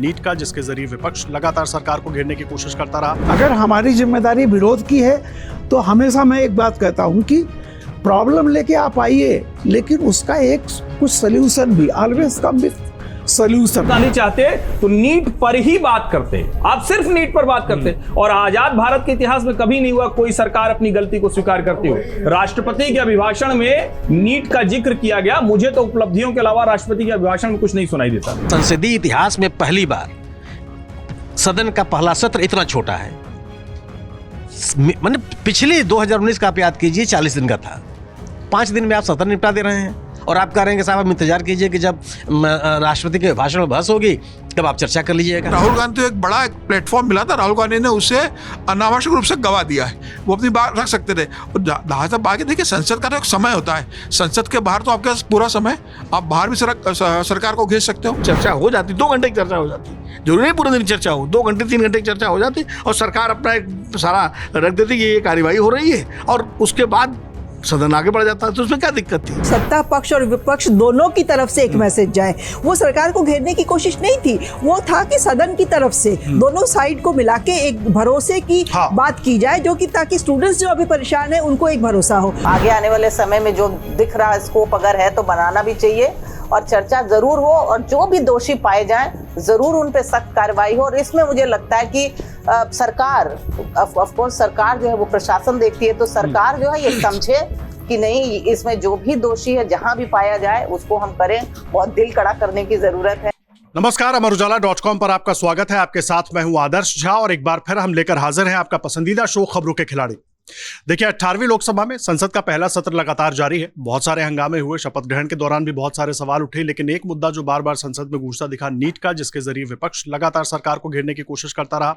NEET का, जिसके जरिए विपक्ष लगातार सरकार को घेरने की कोशिश करता रहा। अगर हमारी जिम्मेदारी विरोध की है तो हमेशा मैं एक बात कहता हूं कि प्रॉब्लम लेके आप आइए, लेकिन उसका एक कुछ सोल्यूशन भी, ऑलवेज कम विद सोल्यूशन। नहीं चाहते तो नीट पर ही बात करते, आप सिर्फ नीट पर बात करते। और आजाद भारत के इतिहास में कभी नहीं हुआ कोई सरकार अपनी गलती को स्वीकार करती हो। राष्ट्रपति के अभिभाषण में नीट का जिक्र किया गया, मुझे तो उपलब्धियों के अलावा राष्ट्रपति के अभिभाषण में कुछ नहीं सुनाई देता। संसदीय इतिहास में पहली बार सदन का पहला सत्र इतना छोटा है। मतलब पिछले 2019 का आप याद कीजिए, 40 दिन का था। 5 दिन में आप सत्र निपटा दे रहे हैं और आप कह रहे हैं कि साहब आप इंतजार कीजिए कि जब राष्ट्रपति के भाषण में बहस होगी तब आप चर्चा कर लीजिएगा। राहुल गांधी को एक बड़ा प्लेटफॉर्म मिला था, राहुल गांधी ने उसे अनावश्यक रूप से गवा दिया है। वो अपनी बात रख सकते थे। और जहाँ तक बाकी देखिए, संसद का तो एक समय होता है, संसद के बाहर तो आपके पास पूरा समय, आप बाहर भी सरकार को घेर सकते हो। चर्चा हो जाती, 2 घंटे की चर्चा हो जाती, जरूरी नहीं पूरे दिन चर्चा हो, 2 घंटे 3 घंटे की चर्चा हो जाती और सरकार अपना एक सारा रख देती कि ये कार्यवाही हो रही है और उसके बाद सदन आगे बढ़ जाता है। तो उसमें क्या दिक्कत थी? सत्ता पक्ष और विपक्ष दोनों की तरफ से एक मैसेज जाए। वो सरकार को घेरने की कोशिश नहीं थी, वो था कि सदन की तरफ से दोनों साइड को मिला के एक भरोसे की बात की जाए, जो कि ताकि स्टूडेंट्स जो अभी परेशान है उनको एक भरोसा हो। आगे आने वाले समय में जो दिख रहा स्कोप अगर है तो बनाना भी चाहिए और चर्चा जरूर हो और जो भी दोषी पाए जाएं जरूर उन पे सख्त कार्रवाई हो। और इसमें मुझे लगता है कि सरकार, ऑफ कोर्स सरकार जो है वो प्रशासन देखती है, तो सरकार जो है ये समझे कि नहीं, इसमें जो भी दोषी है जहां भी पाया जाए उसको हम करें। बहुत दिल कड़ा करने की जरूरत है। नमस्कार, अमरुजाला.com पर आपका स्वागत है। आपके साथ मैं हूं आदर्श झा और एक बार फिर हम लेकर हाजिर हैं आपका पसंदीदा शो खबरों के खिलाड़ी। देखिए, 18वीं लोकसभा में संसद का पहला सत्र लगातार जारी है। बहुत सारे हंगामे हुए, शपथ ग्रहण के दौरान भी बहुत सारे सवाल उठे, लेकिन एक मुद्दा जो बार बार संसद में गूंजता दिखा, नीट का, जिसके जरिए विपक्ष लगातार सरकार को घेरने की कोशिश करता रहा।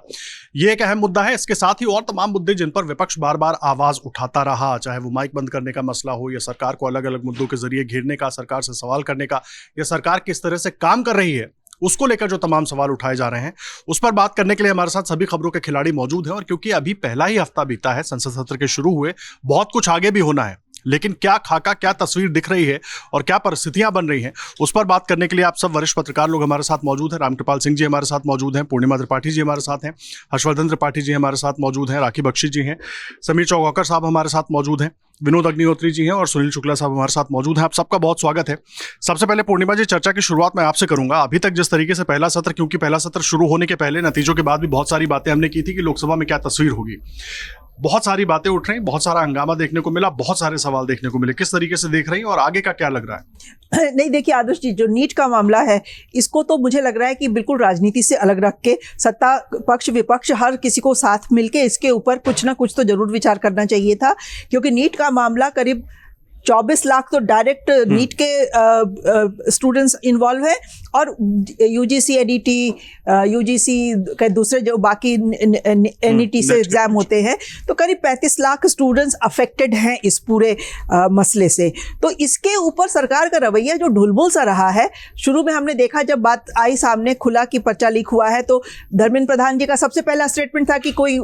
यह एक अहम मुद्दा है। इसके साथ ही और तमाम मुद्दे जिन पर विपक्ष बार बार आवाज उठाता रहा, चाहे वो माइक बंद करने का मसला हो या सरकार को अलग अलग मुद्दों के जरिए घेरने का, सरकार से सवाल करने का, या सरकार किस तरह से काम कर रही है उसको लेकर जो तमाम सवाल उठाए जा रहे हैं, उस पर बात करने के लिए हमारे साथ सभी खबरों के खिलाड़ी मौजूद हैं। और क्योंकि अभी पहला ही हफ्ता बीता है, संसद सत्र के शुरू हुए, बहुत कुछ आगे भी होना है, लेकिन क्या खाका, क्या तस्वीर दिख रही है और क्या परिस्थितियां बन रही हैं, उस पर बात करने के लिए आप सब वरिष्ठ पत्रकार लोग हमारे साथ मौजूद हैं। रामकृपाल सिंह जी हमारे साथ मौजूद हैं, पूर्णिमा त्रिपाठी जी हमारे साथ हैं, हर्षवर्धन त्रिपाठी जी हमारे साथ मौजूद हैं, राखी बख्शी जी हैं, समीर चौगाकर साहब हमारे साथ मौजूद हैं, विनोद अग्निहोत्री जी हैं और सुनील शुक्ला साहब हमारे साथ मौजूद हैं। आप सबका बहुत स्वागत है। सबसे पहले पूर्णिमा जी, चर्चा की शुरुआत मैं आपसे करूंगा। अभी तक जिस तरीके से पहला सत्र, क्योंकि पहला सत्र शुरू होने के पहले, नतीजों के बाद भी बहुत सारी बातें हमने की थी कि लोकसभा में क्या तस्वीर होगी, बहुत सारी बातें उठ रही, बहुत सारा हंगामा देखने को मिला, बहुत सारे सवाल देखने को मिले। किस तरीके से देख रही हैं और आगे का क्या लग रहा है? नहीं, देखिए आदर्श जी, जो नीट का मामला है इसको तो मुझे लग रहा है कि बिल्कुल राजनीति से अलग रख के सत्ता पक्ष विपक्ष हर किसी को साथ मिलके इसके ऊपर कुछ ना कुछ तो जरूर विचार करना चाहिए था। क्योंकि नीट का मामला करीब 24 लाख तो डायरेक्ट नीट के स्टूडेंट्स इन्वॉल्व है और यूजीसी एडीटी, यूजीसी के दूसरे जो बाकी एनईटी से एग्जाम होते हैं, तो करीब 35 लाख स्टूडेंट्स अफेक्टेड हैं इस पूरे मसले से। तो इसके ऊपर सरकार का रवैया जो ढुलमुल सा रहा है, शुरू में हमने देखा जब बात आई सामने, खुला कि पर्चा लीक हुआ है, तो धर्मेंद्र प्रधान जी का सबसे पहला स्टेटमेंट था कि कोई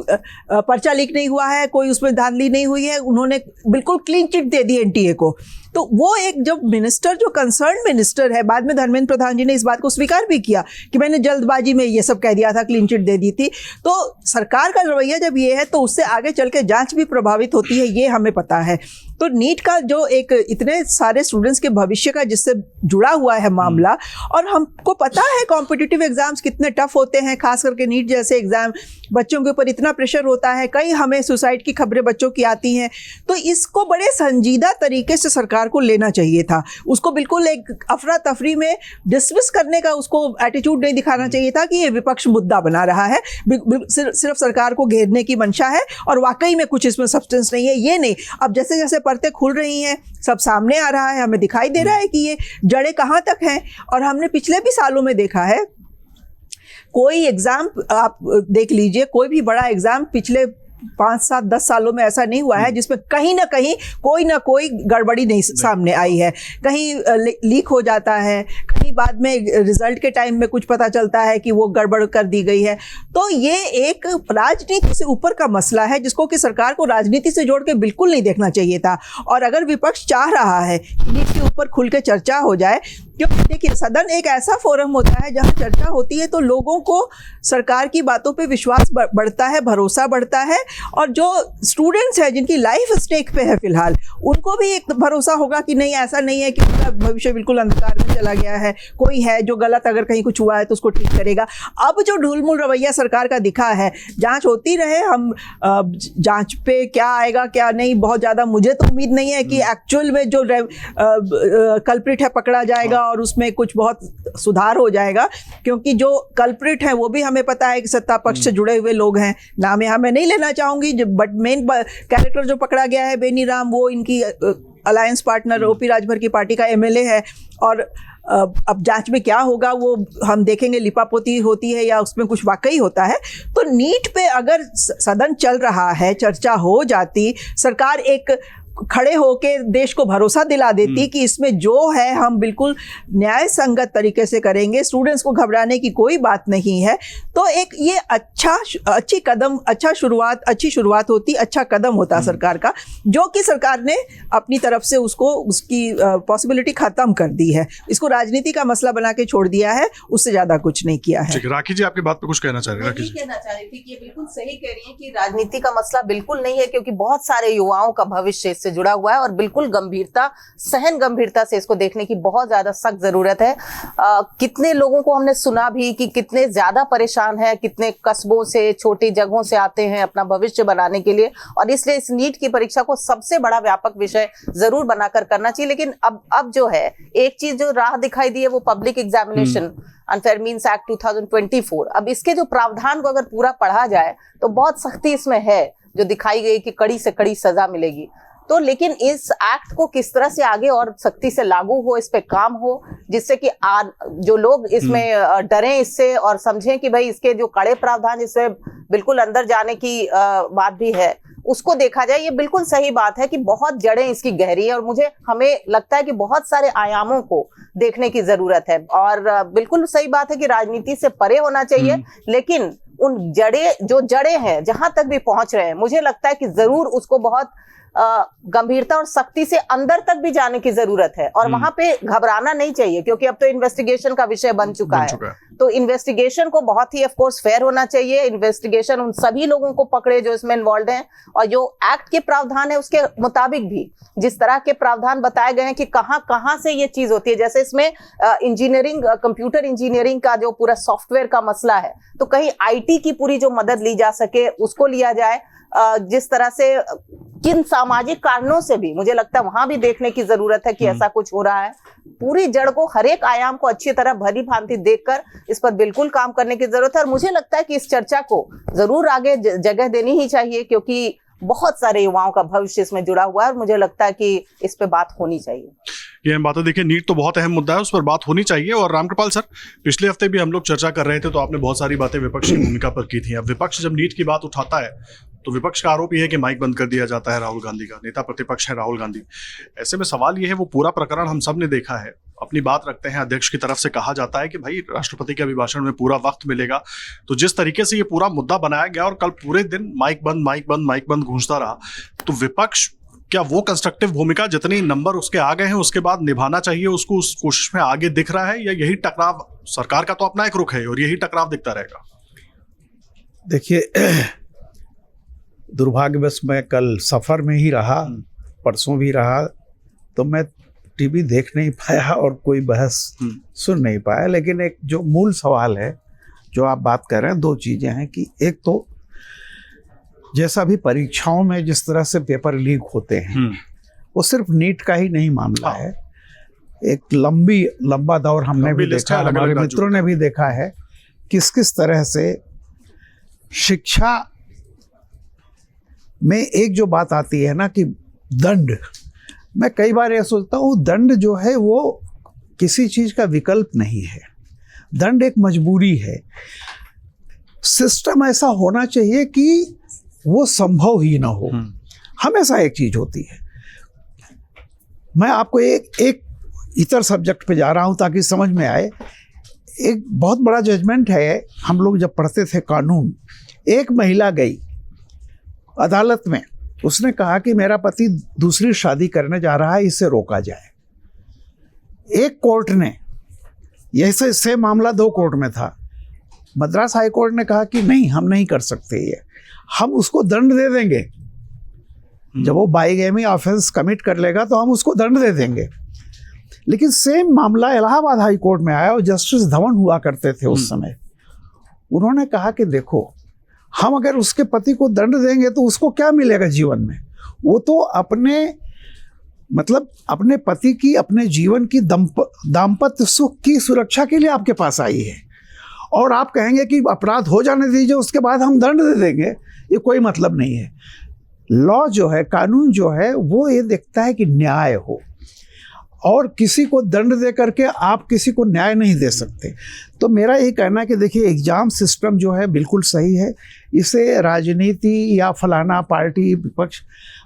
पर्चा लीक नहीं हुआ है, कोई उसमें धांधली नहीं हुई है, उन्होंने बिल्कुल क्लीन चिट दे दी एनटीए को। तो वो एक जब मिनिस्टर, जो कंसर्न मिनिस्टर है, बाद में धर्मेंद्र प्रधान जी ने इस बात को स्वीकार भी किया कि मैंने जल्दबाजी में ये सब कह दिया था, क्लीन चिट दे दी थी। तो सरकार का रवैया जब ये है तो उससे आगे चल के जांच भी प्रभावित होती है, ये हमें पता है। तो नीट का जो एक इतने सारे स्टूडेंट्स के भविष्य का जिससे जुड़ा हुआ है मामला, और हमको पता है कॉम्पिटिटिव एग्जाम्स कितने टफ होते हैं, खास करके नीट जैसे एग्जाम, बच्चों के ऊपर इतना प्रेशर होता है, कई हमें सुसाइड की खबरें बच्चों की आती हैं। तो इसको बड़े संजीदा तरीके से सरकार को लेना चाहिए था। उसको बिल्कुल एक अफरा तफरी में डिसमिस करने का उसको एटीट्यूड नहीं दिखाना चाहिए था कि ये विपक्ष मुद्दा बना रहा है, सिर्फ सरकार को घेरने की मंशा है और वाकई में कुछ इसमें सब्सटेंस नहीं है, ये नहीं। अब जैसे जैसे परतें खुल रही हैं, सब सामने आ रहा है, हमें दिखाई दे रहा है कि ये जड़ें कहाँ तक हैं। और हमने पिछले भी सालों में देखा है, कोई एग्जाम आप देख लीजिए, कोई भी बड़ा एग्जाम पिछले 5, 7, 10 सालों में ऐसा नहीं हुआ है जिसमें कहीं ना कोई गड़बड़ी नहीं सामने आई है। कहीं लीक हो जाता है, कहीं बाद में रिजल्ट के टाइम में कुछ पता चलता है कि वो गड़बड़ कर दी गई है। तो ये एक राजनीति से ऊपर का मसला है जिसको कि सरकार को राजनीति से जोड़ के बिल्कुल नहीं देखना चाहिए था। और अगर विपक्ष चाह रहा है कि नीट के ऊपर खुल के चर्चा हो जाए, क्योंकि देखिए सदन एक ऐसा फोरम होता है जहां चर्चा होती है तो लोगों को सरकार की बातों पे विश्वास बढ़ता है, भरोसा बढ़ता है, और जो स्टूडेंट्स हैं जिनकी लाइफ स्टेक पे है फिलहाल, उनको भी एक भरोसा होगा कि नहीं, ऐसा नहीं है कि उनका भविष्य बिल्कुल अंधकार में चला गया है, कोई है जो गलत अगर कहीं कुछ हुआ है तो उसको ठीक करेगा। अब जो ढुलमुल रवैया सरकार का दिखा है, जांच होती रहे, हम जांच पे क्या आएगा क्या नहीं, बहुत ज़्यादा मुझे तो उम्मीद नहीं है कि एक्चुअल में जो कल्प्रिट है पकड़ा जाएगा और उसमें कुछ बहुत सुधार हो जाएगा, क्योंकि जो कल्प्रिट हैं वो भी हमें पता है कि सत्ता पक्ष से जुड़े हुए लोग हैं। नाम यहाँ मैं नहीं लेना चाहूंगी, बट मेन कैरेक्टर जो पकड़ा गया है बेनी राम, वो इनकी अलायंस पार्टनर ओपी राजभर की पार्टी का एमएलए है। और अब जांच में क्या होगा वो हम देखेंगे, लिपापोती होती है या उसमें कुछ वाकई होता है। तो नीट पे अगर सदन चल रहा है, चर्चा हो जाती, सरकार एक खड़े होके देश को भरोसा दिला देती कि इसमें जो है हम बिल्कुल न्याय संगत तरीके से करेंगे, स्टूडेंट्स को घबराने की कोई बात नहीं है, तो एक ये अच्छी शुरुआत होती, अच्छा कदम होता सरकार का, जो कि सरकार ने अपनी तरफ से उसकी पॉसिबिलिटी खत्म कर दी है। इसको राजनीति का मसला बना के छोड़ दिया है, उससे ज्यादा कुछ नहीं किया है। राखी जी आपकी बात पे कुछ कहना चाह रहे हैं? मैं कहना चाह रही थी कि ये बिल्कुल सही कह रही हैं कि राजनीति का मसला बिल्कुल नहीं है, क्योंकि बहुत सारे युवाओं का भविष्य से जुड़ा हुआ है और बिल्कुल सहन गंभीरता से इसको देखने की बहुत ज्यादा सख्त जरूरत है। कितने लोगों को हमने सुना भी कि कितने ज्यादा परेशान है, कितने कस्बों से, छोटी जगहों से आते हैं अपना भविष्य बनाने के लिए, और इसलिए इस नीट की परीक्षा को सबसे बड़ा व्यापक विषय जरूर बनाकर करना चाहिए। लेकिन अब जो है एक चीज जो राह दिखाई दी है वो public examination unfair means act 2024। अब इसके जो प्रावधान को अगर पूरा पढ़ा जाए तो बहुत सख्ती इसमें है, जो दिखाई गई कि कड़ी से कड़ी सजा मिलेगी। तो लेकिन इस एक्ट को किस तरह से आगे और सख्ती से लागू हो, इस पे काम हो, जिससे कि जो लोग इसमें डरें इससे और समझें कि भाई इसके जो कड़े प्रावधान जिसमें बिल्कुल अंदर जाने की बात भी है, उसको देखा जाए। ये बिल्कुल सही बात है कि बहुत जड़ें इसकी गहरी है और हमें लगता है कि बहुत सारे आयामों को देखने की जरूरत है। और बिल्कुल सही बात है कि राजनीति से परे होना चाहिए, लेकिन उन जड़ें हैं जहां तक भी पहुंच रहे हैं, मुझे लगता है कि जरूर उसको बहुत गंभीरता और सख्ती से अंदर तक भी जाने की जरूरत है। और वहां पे घबराना नहीं चाहिए, क्योंकि अब तो इन्वेस्टिगेशन का विषय बन चुका है। तो इन्वेस्टिगेशन को बहुत ही ऑफ कोर्स फेयर होना चाहिए। इन्वेस्टिगेशन उन सभी लोगों को पकड़े जो इसमें इन्वॉल्व हैं, और जो एक्ट के प्रावधान है उसके मुताबिक भी जिस तरह के प्रावधान बताए गए हैं कि कहां से ये चीज होती है। जैसे इसमें इंजीनियरिंग, कंप्यूटर इंजीनियरिंग का जो पूरा सॉफ्टवेयर का मसला है, तो कहीं आईटी की पूरी जो मदद ली जा सके उसको लिया जाए। जिस तरह से किन सामाजिक कारणों से भी मुझे लगता है वहां भी देखने की जरूरत है कि ऐसा कुछ हो रहा है। पूरी जड़ को, हर एक आयाम को अच्छी तरह भली भांति देखकर इस पर बिल्कुल काम करने की जरूरत है। और मुझे लगता है कि इस चर्चा को जरूर आगे जगह देनी ही चाहिए, क्योंकि बहुत सारे युवाओं का भविष्य इसमें जुड़ा हुआ है और मुझे लगता है कि इस पे बात होनी चाहिए। ये हम बातें देखिए, नीट तो बहुत अहम मुद्दा है, उस पर बात होनी चाहिए। और रामकृपाल सर, पिछले हफ्ते भी हम लोग चर्चा कर रहे थे तो आपने बहुत सारी बातें विपक्ष की भूमिका पर की थी। अब विपक्ष जब नीट की बात उठाता है तो विपक्ष का आरोप यह है कि माइक बंद कर दिया जाता है राहुल गांधी का, नेता प्रतिपक्ष है राहुल गांधी। ऐसे में सवाल यह है, वो पूरा प्रकरण हम सब ने देखा है, अपनी बात रखते हैं, अध्यक्ष की तरफ से कहा जाता है कि भाई राष्ट्रपति के अभिभाषण में पूरा वक्त मिलेगा। तो जिस तरीके से ये पूरा मुद्दा बनाया गया और कल पूरे दिन माइक बंद गूंजता रहा, तो विपक्ष क्या वो कंस्ट्रक्टिव भूमिका जितनी नंबर उसके आ गए हैं उसके बाद निभाना चाहिए, उसको उस कोशिश में आगे दिख रहा है, या यही टकराव, सरकार का तो अपना एक रुख है और यही टकराव दिखता रहेगा? देखिए, दुर्भाग्यवश मैं कल सफ़र में ही रहा, परसों भी रहा, तो मैं टीवी देख नहीं पाया और कोई बहस सुन नहीं पाया। लेकिन एक जो मूल सवाल है जो आप बात कर रहे हैं, दो चीज़ें हैं कि एक तो जैसा भी परीक्षाओं में जिस तरह से पेपर लीक होते हैं, वो सिर्फ नीट का ही नहीं मामला है। एक लंबा दौर हमने भी देखा, हमारे मित्रों ने भी देखा है किस तरह से शिक्षा में एक जो बात आती है ना कि दंड, मैं कई बार यह सोचता हूँ दंड जो है वो किसी चीज़ का विकल्प नहीं है, दंड एक मजबूरी है। सिस्टम ऐसा होना चाहिए कि वो संभव ही ना हो, हमेशा एक चीज होती है। मैं आपको एक इतर सब्जेक्ट पे जा रहा हूँ ताकि समझ में आए। एक बहुत बड़ा जजमेंट है, हम लोग जब पढ़ते थे कानून, एक महिला गई अदालत में, उसने कहा कि मेरा पति दूसरी शादी करने जा रहा है, इसे रोका जाए। एक कोर्ट ने, यही से मामला 2 कोर्ट में था, मद्रास हाई कोर्ट ने कहा कि नहीं, हम नहीं कर सकते ये, हम उसको दंड दे देंगे। जब वो बाइगेमी ऑफेंस कमिट कर लेगा तो हम उसको दंड दे देंगे। लेकिन सेम मामला इलाहाबाद हाई कोर्ट में आया और जस्टिस धवन हुआ करते थे उस समय। उन्होंने कहा कि देखो, हम अगर उसके पति को दंड देंगे तो उसको क्या मिलेगा जीवन में? वो तो अपने पति की, अपने जीवन की दाम्पत्य सुख की सुरक्षा के लिए आपके पास आई है, और आप कहेंगे कि अपराध हो जाने दीजिए, उसके बाद हम दंड दे देंगे, ये कोई मतलब नहीं है। लॉ जो है, कानून जो है, वो ये देखता है कि न्याय हो, और किसी को दंड दे करके आप किसी को न्याय नहीं दे सकते। तो मेरा ये कहना है कि देखिए, एग्जाम सिस्टम जो है बिल्कुल सही है, इसे राजनीति या फलाना पार्टी विपक्ष,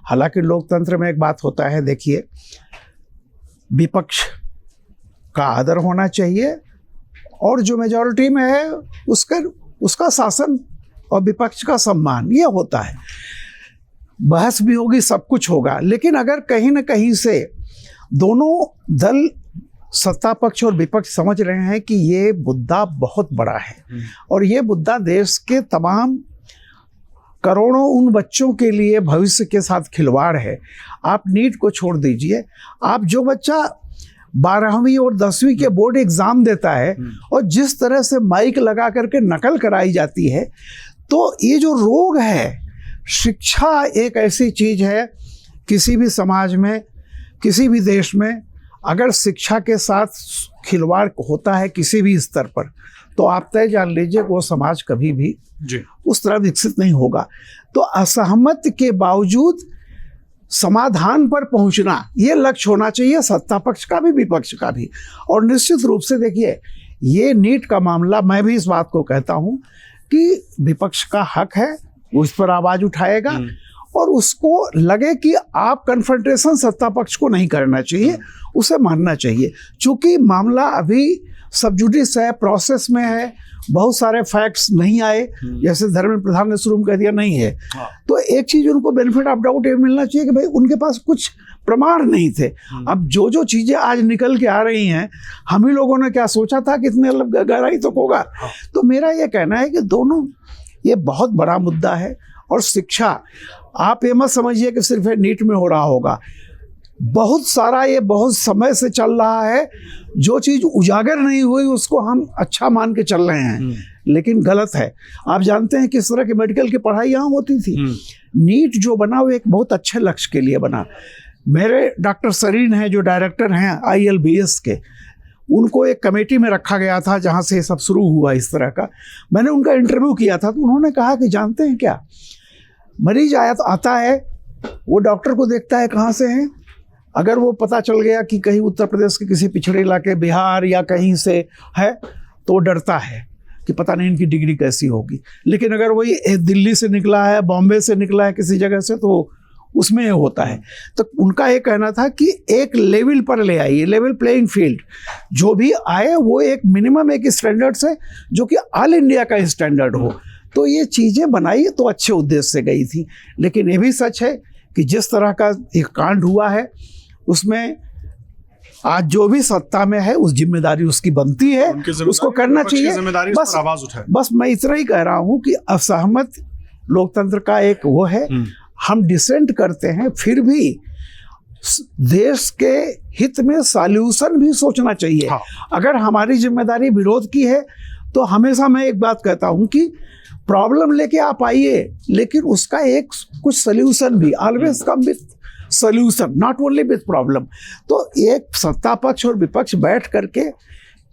हालांकि लोकतंत्र में एक बात होता है, देखिए, विपक्ष का आदर होना चाहिए और जो मेजॉरिटी में है उसका शासन और विपक्ष का सम्मान, ये होता है। बहस भी होगी, सब कुछ होगा, लेकिन अगर कहीं ना कहीं से दोनों दल, सत्ता पक्ष और विपक्ष, समझ रहे हैं कि ये मुद्दा बहुत बड़ा है और ये मुद्दा देश के तमाम करोड़ों उन बच्चों के लिए भविष्य के साथ खिलवाड़ है। आप नीट को छोड़ दीजिए, आप जो बच्चा 12वीं और 10वीं के बोर्ड एग्जाम देता है और जिस तरह से माइक लगा करके नकल कराई जाती है, तो ये जो रोग है, शिक्षा एक ऐसी चीज है, किसी भी समाज में, किसी भी देश में अगर शिक्षा के साथ खिलवाड़ होता है किसी भी स्तर पर, तो आप तय जान लीजिए वो समाज कभी भी उस तरह विकसित नहीं होगा। तो असहमत के बावजूद समाधान पर पहुंचना, ये लक्ष्य होना चाहिए सत्ता पक्ष का भी, विपक्ष का भी। और निश्चित रूप से देखिए, ये नीट का मामला, मैं भी इस बात को कहता हूं कि विपक्ष का हक है, वो इस पर आवाज उठाएगा और उसको लगे कि आप कन्फ्रंटेशन सत्ता पक्ष को नहीं करना चाहिए, उसे मानना चाहिए। चूंकि मामला अभी सब जुडिस है, प्रोसेस में है, बहुत सारे फैक्ट्स नहीं आए, जैसे धर्मेंद्र प्रधान ने शुरू में कह दिया नहीं है, तो एक चीज उनको बेनिफिट ऑफ डाउट ये मिलना चाहिए कि भाई उनके पास कुछ प्रमाण नहीं थे। अब जो जो चीजें आज निकल के आ रही हैं, हम ही लोगों ने क्या सोचा था कि इतने गहराई तक होगा। तो मेरा ये कहना है कि दोनों, ये बहुत बड़ा मुद्दा है। और शिक्षा, आप ये मत समझिए कि सिर्फ नीट में हो रहा होगा, बहुत सारा, ये बहुत समय से चल रहा है। जो चीज उजागर नहीं हुई उसको हम अच्छा मान के चल रहे हैं, लेकिन गलत है। आप जानते हैं किस तरह की मेडिकल की पढ़ाई यहाँ होती थी। नीट जो बना वो एक बहुत अच्छे लक्ष्य के लिए बना। मेरे डॉक्टर सरीन हैं जो डायरेक्टर हैं ILBS के, उनको एक कमेटी में रखा गया था जहाँ से ये सब शुरू हुआ इस तरह का। मैंने उनका इंटरव्यू किया था तो उन्होंने कहा कि जानते हैं क्या, मरीज आता है, वो डॉक्टर को देखता है कहाँ से है, अगर वो पता चल गया कि कहीं उत्तर प्रदेश के किसी पिछड़े इलाके, बिहार या कहीं से है, तो वो डरता है कि पता नहीं इनकी डिग्री कैसी होगी। लेकिन अगर वही दिल्ली से निकला है, बॉम्बे से निकला है, किसी जगह से, तो उसमें ये होता है। तो उनका ये कहना था कि एक लेवल पर ले आइए, लेवल प्लेइंग फील्ड, जो भी आए वो एक मिनिमम एक स्टैंडर्ड से, जो कि ऑल इंडिया का स्टैंडर्ड हो। तो ये चीज़ें बनाई तो अच्छे उद्देश्य से गई थी, लेकिन ये भी सच है कि जिस तरह का एक कांड हुआ है उसमें आज जो भी सत्ता में है उस जिम्मेदारी उसकी बनती है, उसको करना चाहिए। बस मैं इतना ही कह रहा हूँ कि असहमत लोकतंत्र का एक वो है, हम डिसेंट करते हैं, फिर भी देश के हित में सॉल्यूशन भी सोचना चाहिए। अगर हमारी जिम्मेदारी विरोध की है तो हमेशा मैं एक बात कहता हूं कि प्रॉब्लम लेके आप आइए, लेकिन उसका एक कुछ सॉल्यूशन भी, always come with solution, not only with problem. तो एक सत्ता पक्ष और विपक्ष बैठ करके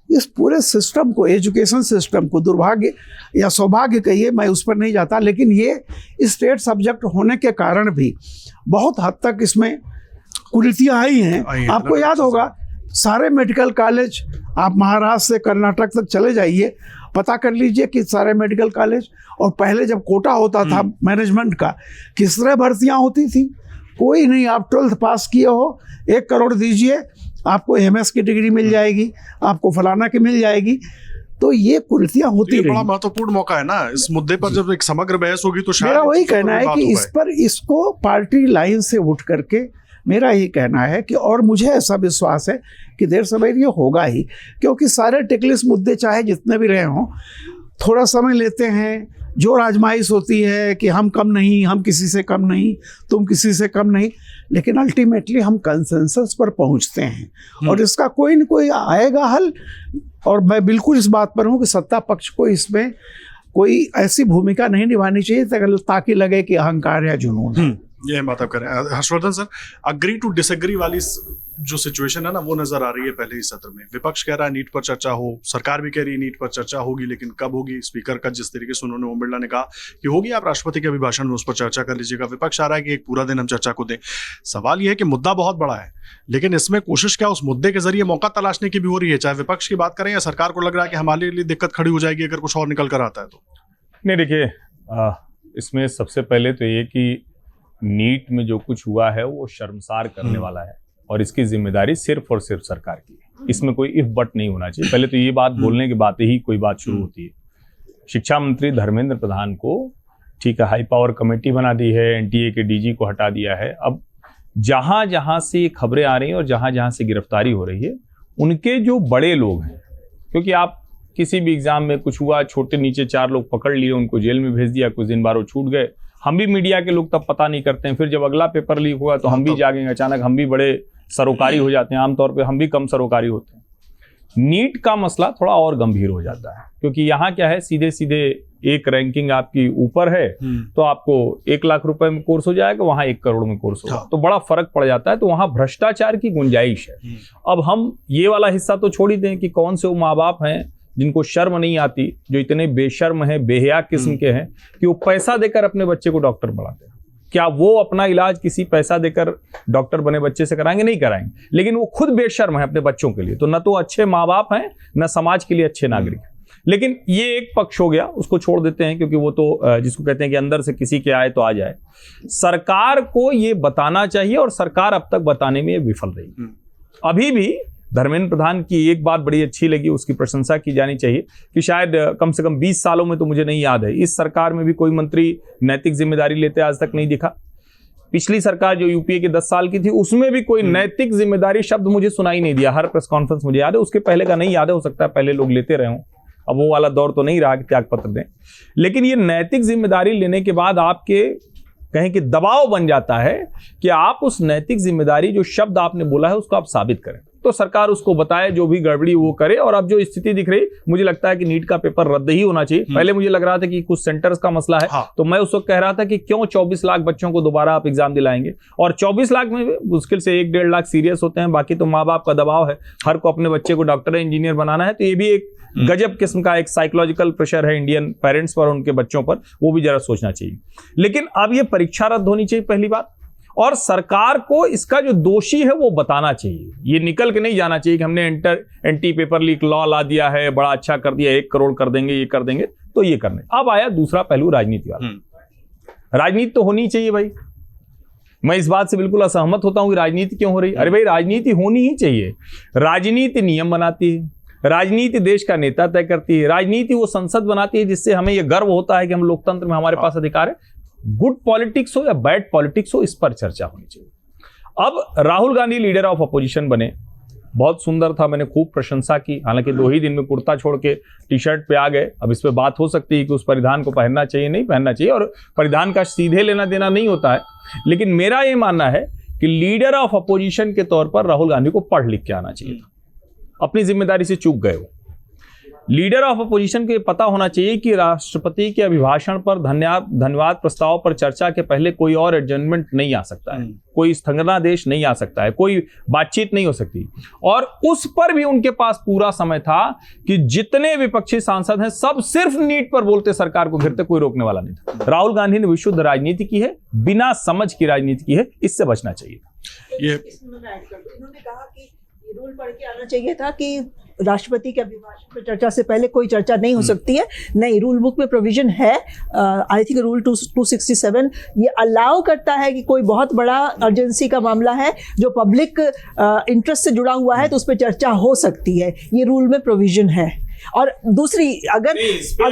इस पूरे सिस्टम को, एजुकेशन सिस्टम को, दुर्भाग्य या सौभाग्य कहिए, मैं उस पर नहीं जाता, लेकिन ये स्टेट सब्जेक्ट होने के कारण भी बहुत हद तक इसमें कुरीतियाँ आई हैं। आपको याद होगा, सारे मेडिकल कॉलेज, आप महाराष्ट्र से कर्नाटक तक चले जाइए, पता कर लीजिए कि सारे मेडिकल कॉलेज, और पहले जब कोटा होता था मैनेजमेंट का, किस तरह भर्तियाँ होती थी, कोई नहीं। आप 12th पास किए हो, 1 करोड़ दीजिए, आपको MS की डिग्री मिल जाएगी, आपको फलाना की मिल जाएगी। तो ये कुरीतियां होती ये रही। बड़ा महत्वपूर्ण मौका है ना इस मुद्दे पर, जब एक समग्र बहस होगी तो शायद मेरा वही इस पर कहना है बात कि हो इस पर इसको पार्टी लाइन से उठ करके मेरा ये कहना है कि, और मुझे ऐसा विश्वास है कि देर सवेर ये होगा ही, क्योंकि सारे टिकलिस मुद्दे चाहे जितने भी रहे हों, थोड़ा समय लेते हैं, जो आजमाइश होती है कि हम कम नहीं, हम किसी से कम नहीं, तुम किसी से कम नहीं, लेकिन अल्टीमेटली हम कंसेंसस पर पहुंचते हैं और इसका कोई न कोई आएगा हल। और मैं बिल्कुल इस बात पर हूं कि सत्ता पक्ष को इसमें कोई ऐसी भूमिका नहीं निभानी चाहिए ताकि लगे कि अहंकार या जुनून है। ये बात आप कर रहे हैं। Harshvardhan sir, agree to disagree वाली जो सिचुएशन है ना, वो नजर आ रही है पहले ही सत्र में। विपक्ष कह रहा है नीट पर चर्चा हो, सरकार भी कह रही है नीट पर चर्चा होगी, लेकिन कब होगी? स्पीकर का जिस तरीके से उन्होंने ओम बिरला ने कहा कि होगी, आप राष्ट्रपति के अभिभाषण में उस पर चर्चा कर लीजिएगा। विपक्ष आ रहा है कि एक पूरा दिन हम चर्चा को दें। सवाल यह है कि मुद्दा बहुत बड़ा है, लेकिन इसमें कोशिश क्या उस मुद्दे के जरिए मौका तलाशने की भी हो रही है, चाहे विपक्ष की बात करें या सरकार को लग रहा है कि हमारे लिए दिक्कत खड़ी हो जाएगी अगर कुछ और निकल कर आता है तो? नहीं, देखिए, इसमें सबसे पहले तो ये कि नीट में जो कुछ हुआ है वो शर्मसार करने वाला है और इसकी जिम्मेदारी सिर्फ और सिर्फ सरकार की है। इसमें कोई इफ बट नहीं होना चाहिए। पहले तो ये बात बोलने के बाद ही कोई बात शुरू होती है। शिक्षा मंत्री धर्मेंद्र प्रधान को, ठीक है, हाई पावर कमेटी बना दी है, NTA के DG को हटा दिया है। अब जहां जहां से खबरें आ रही हैं और जहां जहां से गिरफ्तारी हो रही है, उनके जो बड़े लोग हैं, क्योंकि आप किसी भी एग्जाम में कुछ हुआ, छोटे नीचे 4 लोग पकड़ लिए, उनको जेल में भेज दिया, कुछ दिन बाद वो छूट गए। हम भी मीडिया के लोग तब पता नहीं करते हैं, फिर जब अगला पेपर लीक हुआ तो हम भी जागेंगे, अचानक हम भी बड़े सरोकारी हो जाते हैं। आमतौर पे हम भी कम सरोकारी होते हैं। नीट का मसला थोड़ा और गंभीर हो जाता है, क्योंकि यहाँ क्या है, सीधे सीधे एक रैंकिंग आपकी ऊपर है तो आपको 1 लाख रुपए में कोर्स हो जाएगा, वहां 1 करोड़ में कोर्स होगा, तो बड़ा फर्क पड़ जाता है। तो वहां भ्रष्टाचार की गुंजाइश है। अब हम ये वाला हिस्सा तो छोड़ ही दें कि कौन से वो माँ बाप हैं जिनको शर्म नहीं आती, जो इतने बेशर्म हैं, बेहया किस्म के हैं कि वो पैसा देकर अपने बच्चे को डॉक्टर बनाते हैं। क्या वो अपना इलाज किसी पैसा देकर डॉक्टर बने बच्चे से कराएंगे? नहीं कराएंगे। लेकिन वो खुद बेशर्म है अपने बच्चों के लिए, तो न तो अच्छे माँ बाप हैं, न समाज के लिए अच्छे नागरिक हैं। लेकिन ये एक पक्ष हो गया, उसको छोड़ देते हैं, क्योंकि वो तो जिसको कहते हैं कि अंदर से किसी के आए तो आ जाए। सरकार को ये बताना चाहिए और सरकार अब तक बताने में विफल रही। अभी भी धर्मेंद्र प्रधान की एक बात बड़ी अच्छी लगी, उसकी प्रशंसा की जानी चाहिए कि शायद कम से कम 20 सालों में, तो मुझे नहीं याद है, इस सरकार में भी कोई मंत्री नैतिक जिम्मेदारी लेते आज तक नहीं दिखा। पिछली सरकार जो UPA के 10 साल की थी, उसमें भी कोई नैतिक जिम्मेदारी शब्द मुझे सुनाई नहीं दिया। हर प्रेस कॉन्फ्रेंस मुझे याद है, उसके पहले का नहीं याद है, हो सकता है पहले लोग लेते रहे हों, अब वो वाला दौर तो नहीं रहा कि त्याग पत्र दें। लेकिन ये नैतिक जिम्मेदारी लेने के बाद आपके कहें कि दबाव बन जाता है कि आप उस नैतिक जिम्मेदारी, जो शब्द आपने बोला है, उसको आप साबित करें। तो सरकार उसको बताए, जो भी गड़बड़ी वो करे। और अब जो स्थिति दिख रही, मुझे लगता है कि नीट का पेपर रद्द ही होना चाहिए। पहले मुझे लग रहा था कि कुछ सेंटर्स का मसला है, तो मैं उस वक्त कह रहा था कि क्यों 24 लाख बच्चों को दोबारा आप एग्जाम दिलाएंगे, और 24 लाख में मुश्किल से 1-1.5 लाख सीरियस होते हैं, बाकी तो माँ बाप का दबाव है, हर को अपने बच्चे को डॉक्टर इंजीनियर बनाना है। तो ये भी एक गजब किस्म का एक साइकोलॉजिकल प्रेशर है इंडियन पेरेंट्स पर, उनके बच्चों पर, वो भी जरा सोचना चाहिए। लेकिन अब ये परीक्षा रद्द होनी चाहिए, पहली बात, और सरकार को इसका जो दोषी है वो बताना चाहिए। ये निकल के नहीं जाना चाहिए कि हमने एंटी पेपर लीक लॉ ला दिया है, बड़ा अच्छा कर दिया, 1 करोड़ कर देंगे, ये कर देंगे, तो ये करने। अब आया दूसरा पहलू, राजनीति वाला। राजनीति तो होनी चाहिए भाई, मैं इस बात से बिल्कुल असहमत होता हूं कि राजनीति क्यों हो रही। अरे भाई, राजनीति होनी ही चाहिए। राजनीति नियम बनाती है, राजनीति देश का नेता तय करती है, राजनीति वो संसद बनाती है जिससे हमें यह गर्व होता है कि हम लोकतंत्र में हमारे पास अधिकार है। गुड पॉलिटिक्स हो या बैड पॉलिटिक्स हो, इस पर चर्चा होनी चाहिए। अब Rahul Gandhi leader of opposition बने, बहुत सुंदर था, मैंने खूब प्रशंसा की। हालांकि 2 ही दिन में कुर्ता छोड़ के टी-शर्ट पे आ गए। अब इस पे बात हो सकती है कि उस परिधान को पहनना चाहिए, नहीं पहनना चाहिए, और परिधान का सीधे लेना देना नहीं होता है। लेकिन मेरा ये मानना है कि लीडर ऑफ अपोजिशन के तौर पर राहुल गांधी को पढ़ लिख के आना चाहिए था। अपनी जिम्मेदारी से चूक गए वो। लीडर ऑफ अपोजिशन को पता होना चाहिए कि राष्ट्रपति के अभिभाषण पर धन्यवाद प्रस्ताव पर चर्चा के पहले कोई और एडजर्नमेंट नहीं आ सकता है, कोई स्थगनादेश नहीं आ सकता है, कोई बातचीत नहीं हो सकती। और उस पर भी उनके पास पूरा समय था कि जितने विपक्षी सांसद हैं सब सिर्फ नीट पर बोलते, सरकार को घेरते, कोई रोकने वाला नहीं था। राहुल गांधी ने विशुद्ध राजनीति की है, बिना समझ की राजनीति की है, इससे बचना चाहिए। ये इन्होंने कहा कि रूल पढ़ के आना चाहिए था कि राष्ट्रपति के अभिभाषण पर चर्चा से पहले कोई चर्चा नहीं हो सकती है। नहीं, रूल बुक में प्रोविजन है, आई थिंक रूल 267 ये अलाउ करता है कि कोई बहुत बड़ा अर्जेंसी का मामला है जो पब्लिक इंटरेस्ट से जुड़ा हुआ है तो उस पर चर्चा हो सकती है, ये रूल में प्रोविजन है। और दूसरी अगर इतना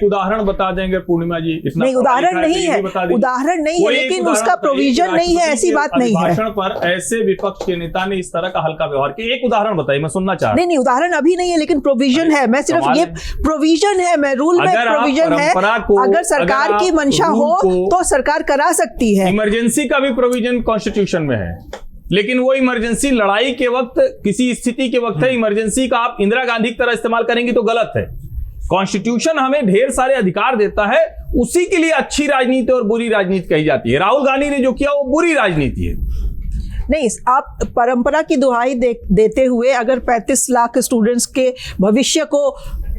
उदाहरण बता देंगे पूर्णिमा जी, इतना नहीं उदाहरण नहीं है, उदाहरण नहीं है, लेकिन उसका प्रोविजन नहीं है, ऐसी बात नहीं है। भाषण पर ऐसे विपक्ष के नेता ने इस तरह का हल्का व्यवहार किया, एक उदाहरण बताइए, मैं सुनना चाह रहा हूं। नहीं, उदाहरण अभी नहीं है, लेकिन प्रोविजन है। मैं सिर्फ ये प्रोविजन है, मैं रूल में प्रोविजन है, अगर सरकार की मंशा हो तो सरकार करा सकती है। इमरजेंसी का भी प्रोविजन कॉन्स्टिट्यूशन में है, लेकिन वो इमरजेंसी लड़ाई के वक्त, किसी स्थिति के वक्त है। इमरजेंसी का आप इंदिरा गांधी की तरह इस्तेमाल करेंगे तो गलत है। कॉन्स्टिट्यूशन हमें ढेर सारे अधिकार देता है, उसी के लिए अच्छी राजनीति और बुरी राजनीति कही जाती है। राहुल गांधी ने जो किया वो बुरी राजनीति है। नहीं, आप परंपरा की दुहाई देते हुए अगर 35 लाख स्टूडेंट्स के भविष्य को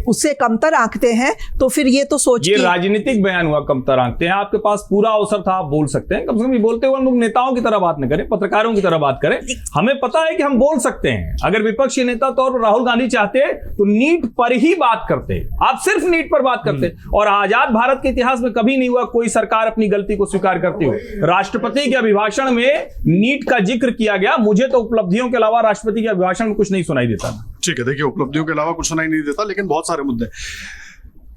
उससे कमतर आंकते हैं तो फिर ये तो सोच, ये राजनीतिक बयान हुआ, कमतर आंकते हैं। आपके पास पूरा अवसर था, आप बोल सकते हैं। कम से कम ये बोलते हुए हम लोग नेताओं की तरह बात न करें, पत्रकारों की तरह बात करें। हमें पता है कि हम बोल सकते हैं। अगर विपक्षी नेता तौर पर राहुल गांधी चाहते तो नीट पर ही बात करते, आप सिर्फ नीट पर बात करते। और आजाद भारत के इतिहास में कभी नहीं हुआ कोई सरकार अपनी गलती को स्वीकार करती हो। राष्ट्रपति के अभिभाषण में नीट का जिक्र किया गया, मुझे तो उपलब्धियों के अलावा राष्ट्रपति के अभिभाषण में कुछ नहीं सुनाई देता। ठीक है, देखिए उपलब्धियों के अलावा कुछ सुनाई नहीं देता, लेकिन बहुत सारे मुद्दे।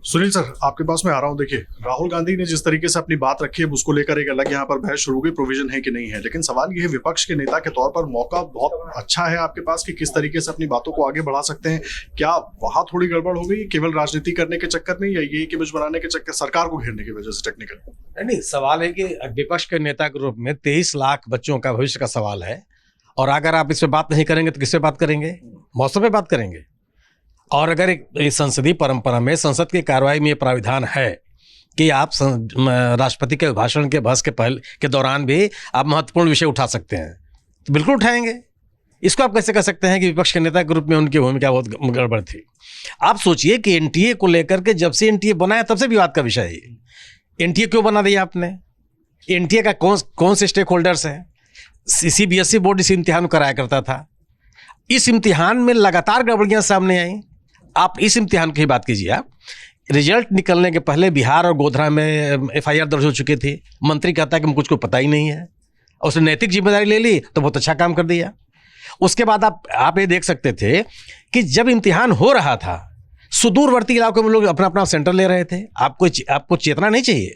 सुनील सर, आपके पास मैं आ रहा हूं। देखिए, राहुल गांधी ने जिस तरीके से अपनी बात रखी है उसको लेकर एक अलग यहाँ पर बहस शुरू हुई, प्रोविजन है कि नहीं है। लेकिन सवाल ये है, विपक्ष के नेता के तौर पर मौका बहुत अच्छा है आपके पास कि किस तरीके से अपनी बातों को आगे बढ़ा सकते हैं। क्या वहां थोड़ी गड़बड़ हो गई केवल राजनीति करने के चक्कर में, या ये इमेज बनाने के चक्कर, सरकार को घेरने की वजह से टेक्निकल? नहीं, सवाल है कि विपक्ष के नेता के रूप में 23 लाख बच्चों का भविष्य का सवाल है, और अगर आप इस पर बात नहीं करेंगे तो किससे बात करेंगे? मौसम पे बात करेंगे। और अगर एक संसदीय परंपरा में, संसद की कार्रवाई में ये प्राविधान है कि आप राष्ट्रपति के भाषण के बहस के दौरान भी आप महत्वपूर्ण विषय उठा सकते हैं, तो बिल्कुल उठाएंगे। इसको आप कैसे कह सकते हैं कि विपक्ष के नेता के रूप में उनकी भूमिका बहुत गड़बड़ थी? आप सोचिए कि एनटीए को लेकर के जब से एनटीए बनाया तब से विवाद का विषय है। एनटीए क्यों बना दिया आपने? एनटीए का कौन से स्टेक होल्डर्स हैं? सीबीएसई बोर्ड इस इम्तिहान कराया करता था। इस इम्तिहान में लगातार गड़बड़ियां सामने आई। आप इस इम्तिहान की बात कीजिए। आप रिजल्ट निकलने के पहले बिहार और गोधरा में एफआईआर दर्ज हो चुकी थी। मंत्री कहता है कि मुझको पता ही नहीं है, और उसने नैतिक जिम्मेदारी ले ली तो बहुत अच्छा काम कर दिया। उसके बाद आप ये देख सकते थे कि जब इम्तिहान हो रहा था, सुदूरवर्ती इलाकों में लोग अपना अपना सेंटर ले रहे थे। आपको चेतना नहीं चाहिए?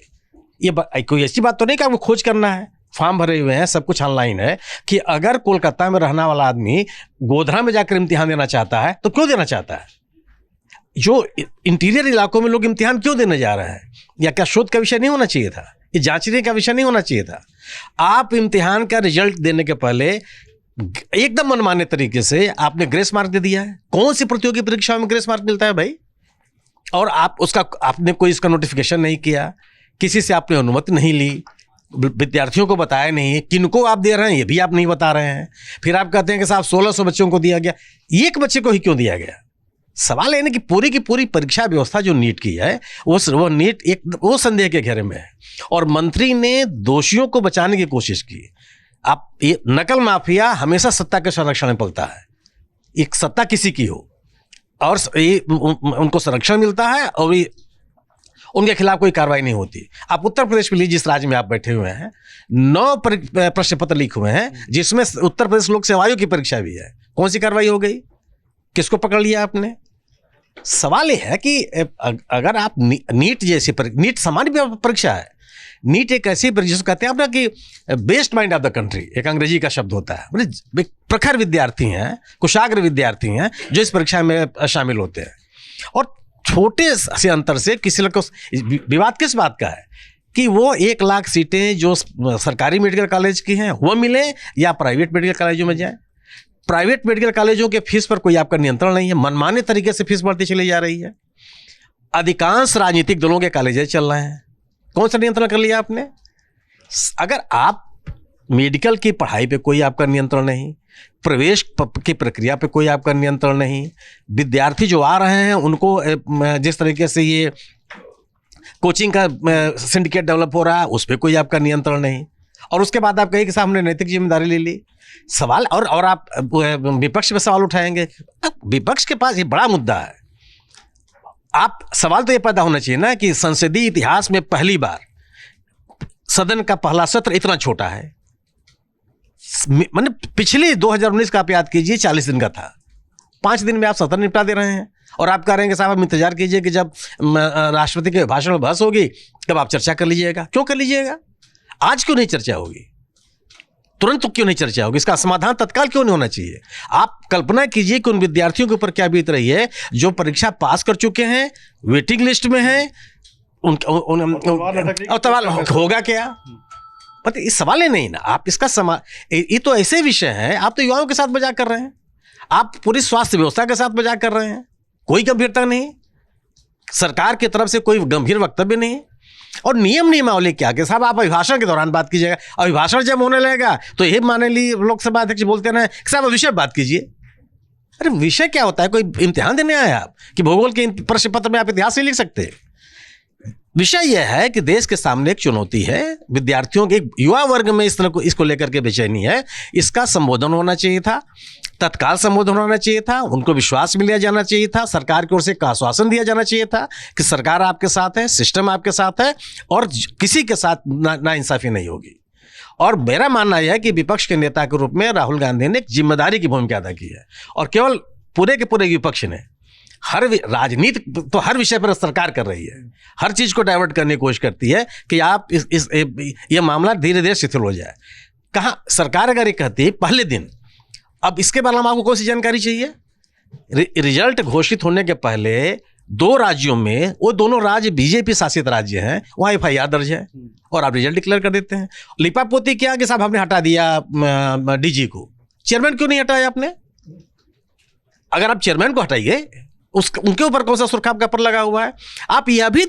ये कोई ऐसी बात तो नहीं कि आपको खोज करना है, फॉर्म भरे हुए हैं, सब कुछ ऑनलाइन है, कि अगर कोलकाता में रहने वाला आदमी गोधरा में जाकर इम्तिहान देना चाहता है तो क्यों देना चाहता है? जो इंटीरियर इलाकों में लोग इम्तिहान क्यों देने जा रहे हैं? या क्या शोध का विषय नहीं होना चाहिए था? ये जांचने का विषय नहीं होना चाहिए था? आप इम्तिहान का रिजल्ट देने के पहले एकदम मनमाने तरीके से आपने ग्रेस मार्क दे दिया है। कौन सी प्रतियोगी परीक्षाओं में ग्रेस मार्क मिलता है भाई? और आपने कोई इसका नोटिफिकेशन नहीं किया, किसी से आपने अनुमति नहीं ली, विद्यार्थियों को बताया नहीं, किनको आप दे रहे हैं ये भी आप नहीं बता रहे हैं। फिर आप कहते हैं कि साहब 1600 बच्चों को दिया गया, एक बच्चे को ही क्यों दिया गया? सवाल है ना कि पूरी की पूरी परीक्षा व्यवस्था जो नीट की है वो नीट वो संदेह के घेरे में है, और मंत्री ने दोषियों को बचाने की कोशिश की। आप ये नकल माफिया हमेशा सत्ता के संरक्षण में पलता है। एक सत्ता किसी की हो और उनको संरक्षण मिलता है और उनके खिलाफ कोई कार्रवाई नहीं होती। आप उत्तर प्रदेश में लीजिए, जिस राज्य में आप बैठे हुए हैं, 9 प्रश्न पत्र लीक हुए हैं, जिसमें उत्तर प्रदेश लोक सेवा आयोग की परीक्षा भी है। कौन सी कार्रवाई हो गई? किसको पकड़ लिया आपने? सवाल यह है कि अगर आप नीट जैसी नीट सामान्य परीक्षा है, नीट एक ऐसी परीक्षा जिसको कहते हैं आप ना कि best mind of the country, एक अंग्रेजी का शब्द होता है, मतलब प्रखर विद्यार्थी हैं, कुशाग्र विद्यार्थी हैं जो इस परीक्षा में शामिल होते हैं। और छोटे से अंतर से किसी को विवाद किस बात का है कि वो 1 लाख सीटें जो सरकारी मेडिकल कॉलेज की हैं वो मिले या प्राइवेट मेडिकल कॉलेजों में जाए। प्राइवेट मेडिकल कॉलेजों के फीस पर कोई आपका नियंत्रण नहीं है, मनमाने तरीके से फीस बढ़ती चली जा रही है। अधिकांश राजनीतिक दलों के कॉलेजेस चल रहे हैं, कौन सा नियंत्रण कर लिया आपने? अगर आप मेडिकल की पढ़ाई पे कोई आपका नियंत्रण नहीं, प्रवेश की प्रक्रिया पे कोई आपका नियंत्रण नहीं, विद्यार्थी जो आ रहे हैं उनको जिस तरीके से ये कोचिंग का सिंडिकेट डेवलप हो रहा है उस पर कोई आपका नियंत्रण नहीं, और उसके बाद आप कहें कि साहब हमने नैतिक जिम्मेदारी ले ली। सवाल और आप विपक्ष पे सवाल उठाएंगे। अब विपक्ष के पास ये बड़ा मुद्दा है। आप सवाल तो ये पैदा होना चाहिए ना कि संसदीय इतिहास में पहली बार सदन का पहला सत्र इतना छोटा है। मतलब पिछले 2019 का आप याद कीजिए, 40 दिन का था, 5 दिन में आप सत्र निपटा दे रहे हैं। और आप कह रहे हैं कि साहब आप इंतजार कीजिए कि जब राष्ट्रपति के भाषण में बहस होगी तब आप चर्चा कर लीजिएगा। क्यों कर लीजिएगा? आज क्यों नहीं चर्चा होगी? तुरंत तो क्यों नहीं चर्चा होगी? इसका समाधान तत्काल क्यों नहीं होना चाहिए? आप कल्पना कीजिए कि उन विद्यार्थियों के ऊपर क्या बीत रही है जो परीक्षा पास कर चुके हैं, वेटिंग लिस्ट में हैं, और सवाल होगा क्या? मतलब इस सवाल ही नहीं ना। आप इसका ये तो ऐसे विषय हैं, आप तो युवाओं के साथ मजाक कर रहे हैं, आप पूरी स्वास्थ्य व्यवस्था के साथ मजाक कर रहे हैं। कोई गंभीरता नहीं, सरकार की तरफ से कोई गंभीर वक्तव्य नहीं। और नियमावली क्या कि साहब आप अभिभाषण के दौरान बात कीजिएगा, अभिभाषण जब होने लगेगा तो ये मान ली लोकसभा अध्यक्ष बोलते हैं साहब विषय बात कीजिए। अरे विषय क्या होता है? कोई इम्तिहान देने आए आप कि भूगोल के प्रश्न पत्र में आप इतिहास नहीं लिख सकते? विषय यह है कि देश के सामने एक चुनौती है, विद्यार्थियों के युवा वर्ग में इस तरह को इसको लेकर के बेचैनी है। इसका संबोधन होना चाहिए था, तत्काल संबोधन होना चाहिए था, उनको विश्वास में लिया जाना चाहिए था, सरकार की ओर से एक आश्वासन दिया जाना चाहिए था कि सरकार आपके साथ है, सिस्टम आपके साथ है और किसी के साथ नाइंसाफी नहीं होगी। और मेरा मानना यह है कि विपक्ष के नेता के रूप में राहुल गांधी ने एक जिम्मेदारी की भूमिका अदा की है और केवल पूरे के पूरे विपक्ष ने हर राजनीति तो हर विषय पर सरकार कर रही है, हर चीज को डाइवर्ट करने की कोशिश करती है कि आप ये मामला धीरे धीरे शिथिल हो जाए। कहाँ सरकार अगर ये कहती है पहले दिन, अब इसके बारे में आपको कौन सी जानकारी चाहिए? रिजल्ट घोषित होने के पहले 2 राज्यों में, वो दोनों राज्य बीजेपी शासित राज्य हैं, वहाँ FIR दर्ज है और आप रिजल्ट डिक्लेयर कर देते हैं। लिपापोती क्या कि साहब हमने हटा दिया DG को, चेयरमैन क्यों नहीं हटाया आपने? अगर आप चेयरमैन को हटाइए, उनके ऊपर कौन सा सुरखाब का पर लगा हुआ है? आप यह भी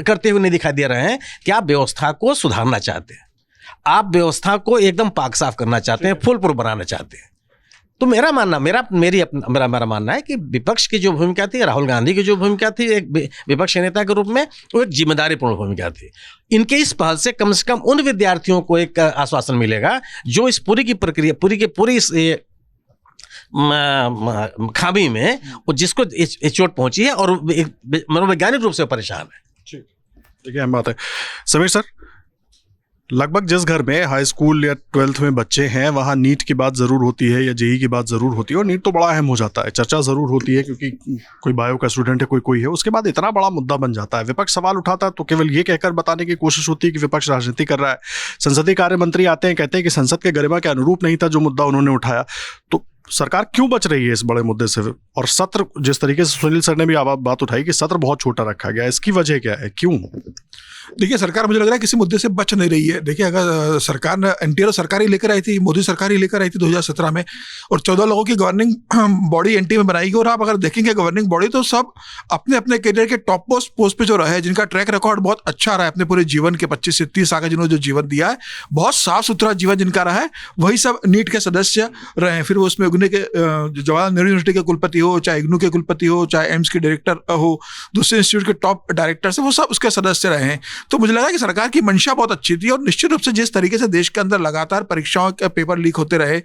करते हुए नहीं दिखाई दे रहे हैं कि आप व्यवस्था को सुधारना चाहते हैं, आप व्यवस्था को एकदम पाक साफ करना चाहते हैं, फुल प्रूफ बनाना चाहते हैं। तो मेरा मानना है कि विपक्ष की जो भूमिका थी, राहुल गांधी की जो भूमिका थी एक विपक्ष नेता के रूप में, वो एक जिम्मेदारीपूर्ण भूमिका थी। इनके इस पहल से कम उन विद्यार्थियों को एक आश्वासन मिलेगा जो इस पूरी की प्रक्रिया पूरी इस खामी में जिसको चोट पहुंची है और मनोवैज्ञानिक रूप से परेशान है। देखिए अहम बात है। समीर सर, लगभग जिस घर में हाई स्कूल या 12th में बच्चे हैं वहाँ नीट की बात ज़रूर होती है या JEE की बात ज़रूर होती है, और नीट तो बड़ा अहम हो जाता है, चर्चा ज़रूर होती है क्योंकि कोई बायो का स्टूडेंट है, कोई है, उसके बाद इतना बड़ा मुद्दा बन जाता है, विपक्ष सवाल उठाता है तो केवल ये कहकर बताने की कोशिश होती है कि विपक्ष राजनीति कर रहा है। संसदीय कार्य मंत्री आते हैं, कहते हैं कि संसद के गरिमा के अनुरूप नहीं था जो मुद्दा उन्होंने उठाया। तो सरकार क्यों बच रही है इस बड़े मुद्दे से? और सत्र, जिस तरीके से सुनील सर ने भी बात उठाई कि सत्र बहुत छोटा रखा गया, इसकी वजह क्या है, क्यों? देखिए, सरकार मुझे लग रहा है किसी मुद्दे से बच नहीं रही है। देखिए, अगर सरकार ने NTR सरकार ही लेकर आई थी, मोदी सरकार ही लेकर आई थी 2017 में, और 14 लोगों की गवर्निंग बॉडी NT में बनाई गई। और आप अगर देखेंगे गवर्निंग बॉडी तो सब अपने अपने कैरियर के टॉप पोस्ट पे जो रहे, जिनका ट्रैक रिकॉर्ड बहुत अच्छा रहा है अपने पूरे जीवन के 25 से 30 साल का जिन्होंने जो जीवन दिया है, बहुत साफ सुथरा जीवन जिनका रहा है, वही सब नीट के सदस्य रहे हैं। फिर वो उसमें उगने के जवाहरलाल नेहरू यूनिवर्सिटी के कुलपति हो, चाहे इग्नू के कुलपति हो, चाहे एम्स के डायरेक्टर हो, दूसरे इंस्टीट्यूट के टॉप डायरेक्टर से, वो सब उसके सदस्य रहे हैं। तो मुझे लगा कि सरकार की मंशा बहुत अच्छी थी, और निश्चित रूप से जिस तरीके से देश के अंदर लगातार परीक्षाओं के पेपर लीक होते रहे,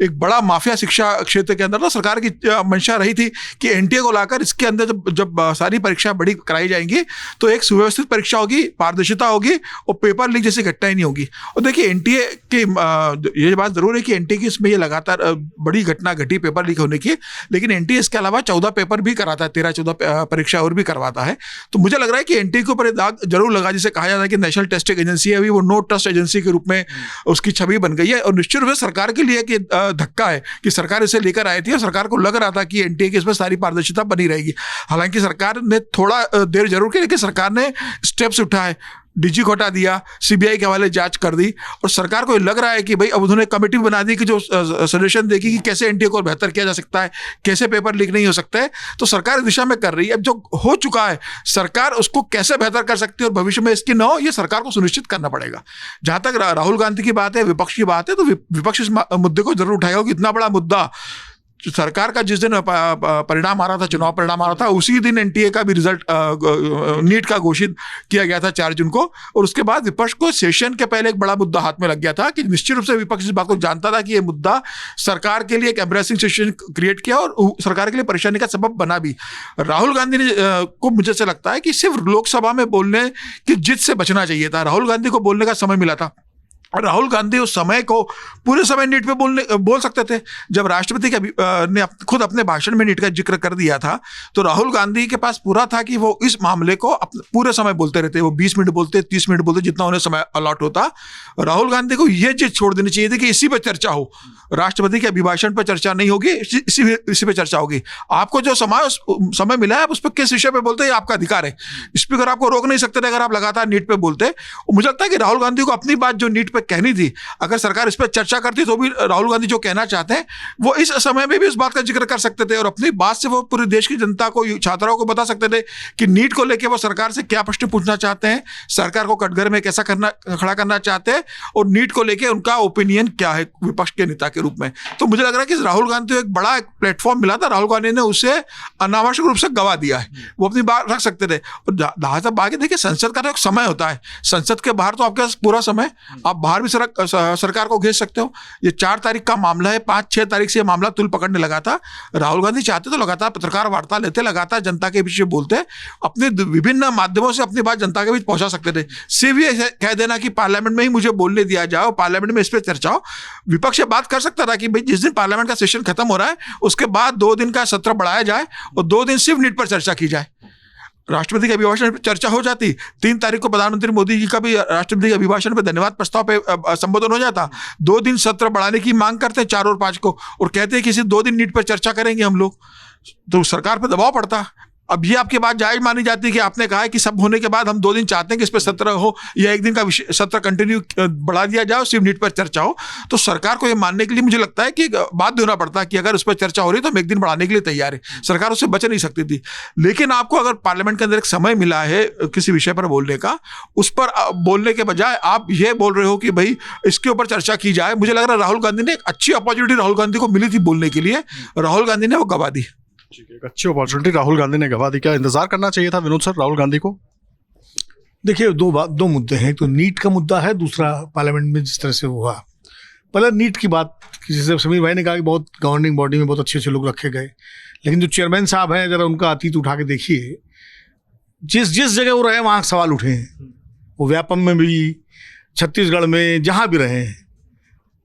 एक बड़ा माफिया शिक्षा क्षेत्र के अंदर, तो सरकार की मंशा रही थी कि NTA को लाकर इसके अंदर जब सारी परीक्षा बड़ी कराई जाएंगी तो एक सुव्यवस्थित परीक्षा होगी, पारदर्शिता होगी और पेपर लीक जैसी घटना ही नहीं होगी। और देखिए, NTA की ये बात जरूर है कि NTA की इसमें ये लगातार बड़ी घटना घटी पेपर लीक होने की, लेकिन NTA इसके अलावा 14 पेपर भी कराता है, 13-14 परीक्षा और भी करवाता है। तो मुझे लग रहा है कि NTA के ऊपर दाग जरूर लगा, जिसे कहा जाता है कि नेशनल टेस्टिंग एजेंसी है, अभी वो नो ट्रस्ट एजेंसी के रूप में उसकी छवि बन गई है। और निश्चित रूप से सरकार के लिए कि धक्का है कि सरकार इसे लेकर आई थी और सरकार को लग रहा था कि NTA की इसमें सारी पारदर्शिता बनी रहेगी। हालांकि सरकार ने थोड़ा देर जरूर की, लेकिन सरकार ने स्टेप्स उठाए, DG को हटा दिया, CBI के हवाले जांच कर दी, और सरकार को लग रहा है कि भाई अब उन्होंने कमेटी बना दी कि जो सजेशन देगी कि कैसे NTA को बेहतर किया जा सकता है, कैसे पेपर लीक नहीं हो सकता है। तो सरकार इस दिशा में कर रही है। अब जो हो चुका है, सरकार उसको कैसे बेहतर कर सकती है और भविष्य में इसकी न हो, ये सरकार को सुनिश्चित करना पड़ेगा। जहां तक राहुल गांधी की बात है, विपक्ष की बात है, तो विपक्ष इस मुद्दे को जरूर उठाएगा कि इतना बड़ा मुद्दा सरकार का जिस दिन परिणाम आ रहा था, चुनाव परिणाम आ रहा था, उसी दिन एनटीए का भी रिजल्ट नीट का घोषित किया गया था 4 जून को। और उसके बाद विपक्ष को सेशन के पहले एक बड़ा मुद्दा हाथ में लग गया था कि निश्चित रूप से विपक्ष इस बात को जानता था कि ये मुद्दा सरकार के लिए एक एम्ब्रेसिंग सिचुएशन क्रिएट किया और सरकार के लिए परेशानी का सबब बना भी। राहुल गांधी ने को मुझे से लगता है कि सिर्फ लोकसभा में बोलने की जिद से बचना चाहिए था। राहुल गांधी को बोलने का समय मिला था और राहुल गांधी उस समय को पूरे समय नीट पे बोल सकते थे। जब राष्ट्रपति ने खुद अपने भाषण में नीट का जिक्र कर दिया था तो राहुल गांधी के पास पूरा था कि वो इस मामले को पूरे समय बोलते रहते। वो 20 मिनट बोलते, 30 मिनट बोलते, जितना उन्हें समय अलॉट होता। राहुल गांधी को यह चीज छोड़ देनी चाहिए थी कि इसी पे चर्चा हो, राष्ट्रपति के अभिभाषण पर चर्चा नहीं होगी, इसी पे चर्चा होगी। आपको जो समय मिला है उस पर किस विषय पे बोलते हैं आपका अधिकार है। स्पीकर आपको रोक नहीं सकते थे अगर आप लगातार नीट पे बोलते। मुझे लगता है कि राहुल गांधी को अपनी बात जो नीट पे कहनी थी, अगर सरकार इस पर चर्चा करती तो भी राहुल गांधी जो कहना चाहते हैं वो इस समय में भी इस बात का जिक्र कर सकते थे और अपनी बात से वो पूरे देश की जनता को, छात्राओं को बता सकते थे कि नीट को लेकर वो सरकार से क्या प्रश्न पूछना चाहते हैं, सरकार को कटघरे में कैसा खड़ा करना चाहते हैं और नीट को लेकर उनका ओपिनियन क्या है विपक्ष के नेता के रूप में। तो मुझे लग रहा है कि राहुल गांधी को एक बड़ा प्लेटफॉर्म मिला था, राहुल गांधी ने उसे अनावश्यक रूप से गवा दिया है। वो अपनी बात रख सकते थे। और जहां तक बाकी देखिए, संसद का तो एक समय होता है, संसद के बाहर तो आपके पास पूरा समय, आप बाहर भी सरकार को घेर सकते हो। ये 4 तारीख का मामला है, 5-6 तारीख से ये मामला तुल पकड़ने लगा था। राहुल गांधी चाहते तो लगातार पत्रकार वार्ता लेते, लगातार जनता के बीच बोलते, अपने विभिन्न माध्यमों से अपनी बात जनता के बीच पहुंचा सकते थे। सिर्फ ये कह देना कि पार्लियामेंट में ही मुझे बोलने दिया जाओ, पार्लियामेंट में इस पर चर्चा हो, विपक्ष बात कर सकता था कि भाई जिस दिन पार्लियामेंट का सेशन खत्म हो रहा है उसके बाद 2 दिन का सत्र बढ़ाया जाए और 2 दिन सिर्फ नीट पर चर्चा की जाए। राष्ट्रपति के अभिभाषण पर चर्चा हो जाती, 3 तारीख को प्रधानमंत्री मोदी जी का भी राष्ट्रपति के अभिभाषण पर धन्यवाद प्रस्ताव पे संबोधन हो जाता। 2 दिन सत्र बढ़ाने की मांग करते हैं 4 और 5 को और कहते हैं कि इसे 2 दिन नीट पर चर्चा करेंगे हम लोग, तो सरकार पर दबाव पड़ता। अब ये आपकी बात जायज मानी जाती है कि आपने कहा है कि सब होने के बाद हम 2 दिन चाहते हैं कि इस पर सत्र हो या 1 दिन का सत्र कंटिन्यू बढ़ा दिया जाए, सिर्फ नीट पर चर्चा हो। तो सरकार को ये मानने के लिए मुझे लगता है कि बात देना पड़ता है कि अगर उस पर चर्चा हो रही है तो हम 1 दिन बढ़ाने के लिए तैयार है। सरकार उससे बच नहीं सकती थी। लेकिन आपको अगर पार्लियामेंट के अंदर एक समय मिला है किसी विषय पर बोलने का, उस पर बोलने के बजाय आप ये बोल रहे हो कि भाई इसके ऊपर चर्चा की जाए। मुझे लग रहा है राहुल गांधी ने एक अच्छी अपॉर्चुनिटी राहुल गांधी को मिली थी बोलने के लिए, राहुल गांधी ने वो गवा दी। ठीक है, एक अच्छी अपॉर्चुनिटी राहुल गांधी ने गवा दी। क्या इंतजार करना चाहिए था विनोद सर राहुल गांधी को? देखिए, 2 मुद्दे हैं। तो नीट का मुद्दा है, दूसरा पार्लियामेंट में जिस तरह से हुआ। पहले नीट की बात, जैसे समीर भाई ने कहा कि बहुत गवर्निंग बॉडी में बहुत अच्छे अच्छे लोग रखे गए, लेकिन जो चेयरमैन साहब हैं जरा उनका अतीत उठा के देखिए। जिस जगह वो रहे वहाँ सवाल उठे हैं। वो व्यापम में भी, छत्तीसगढ़ में, जहाँ भी रहे हैं,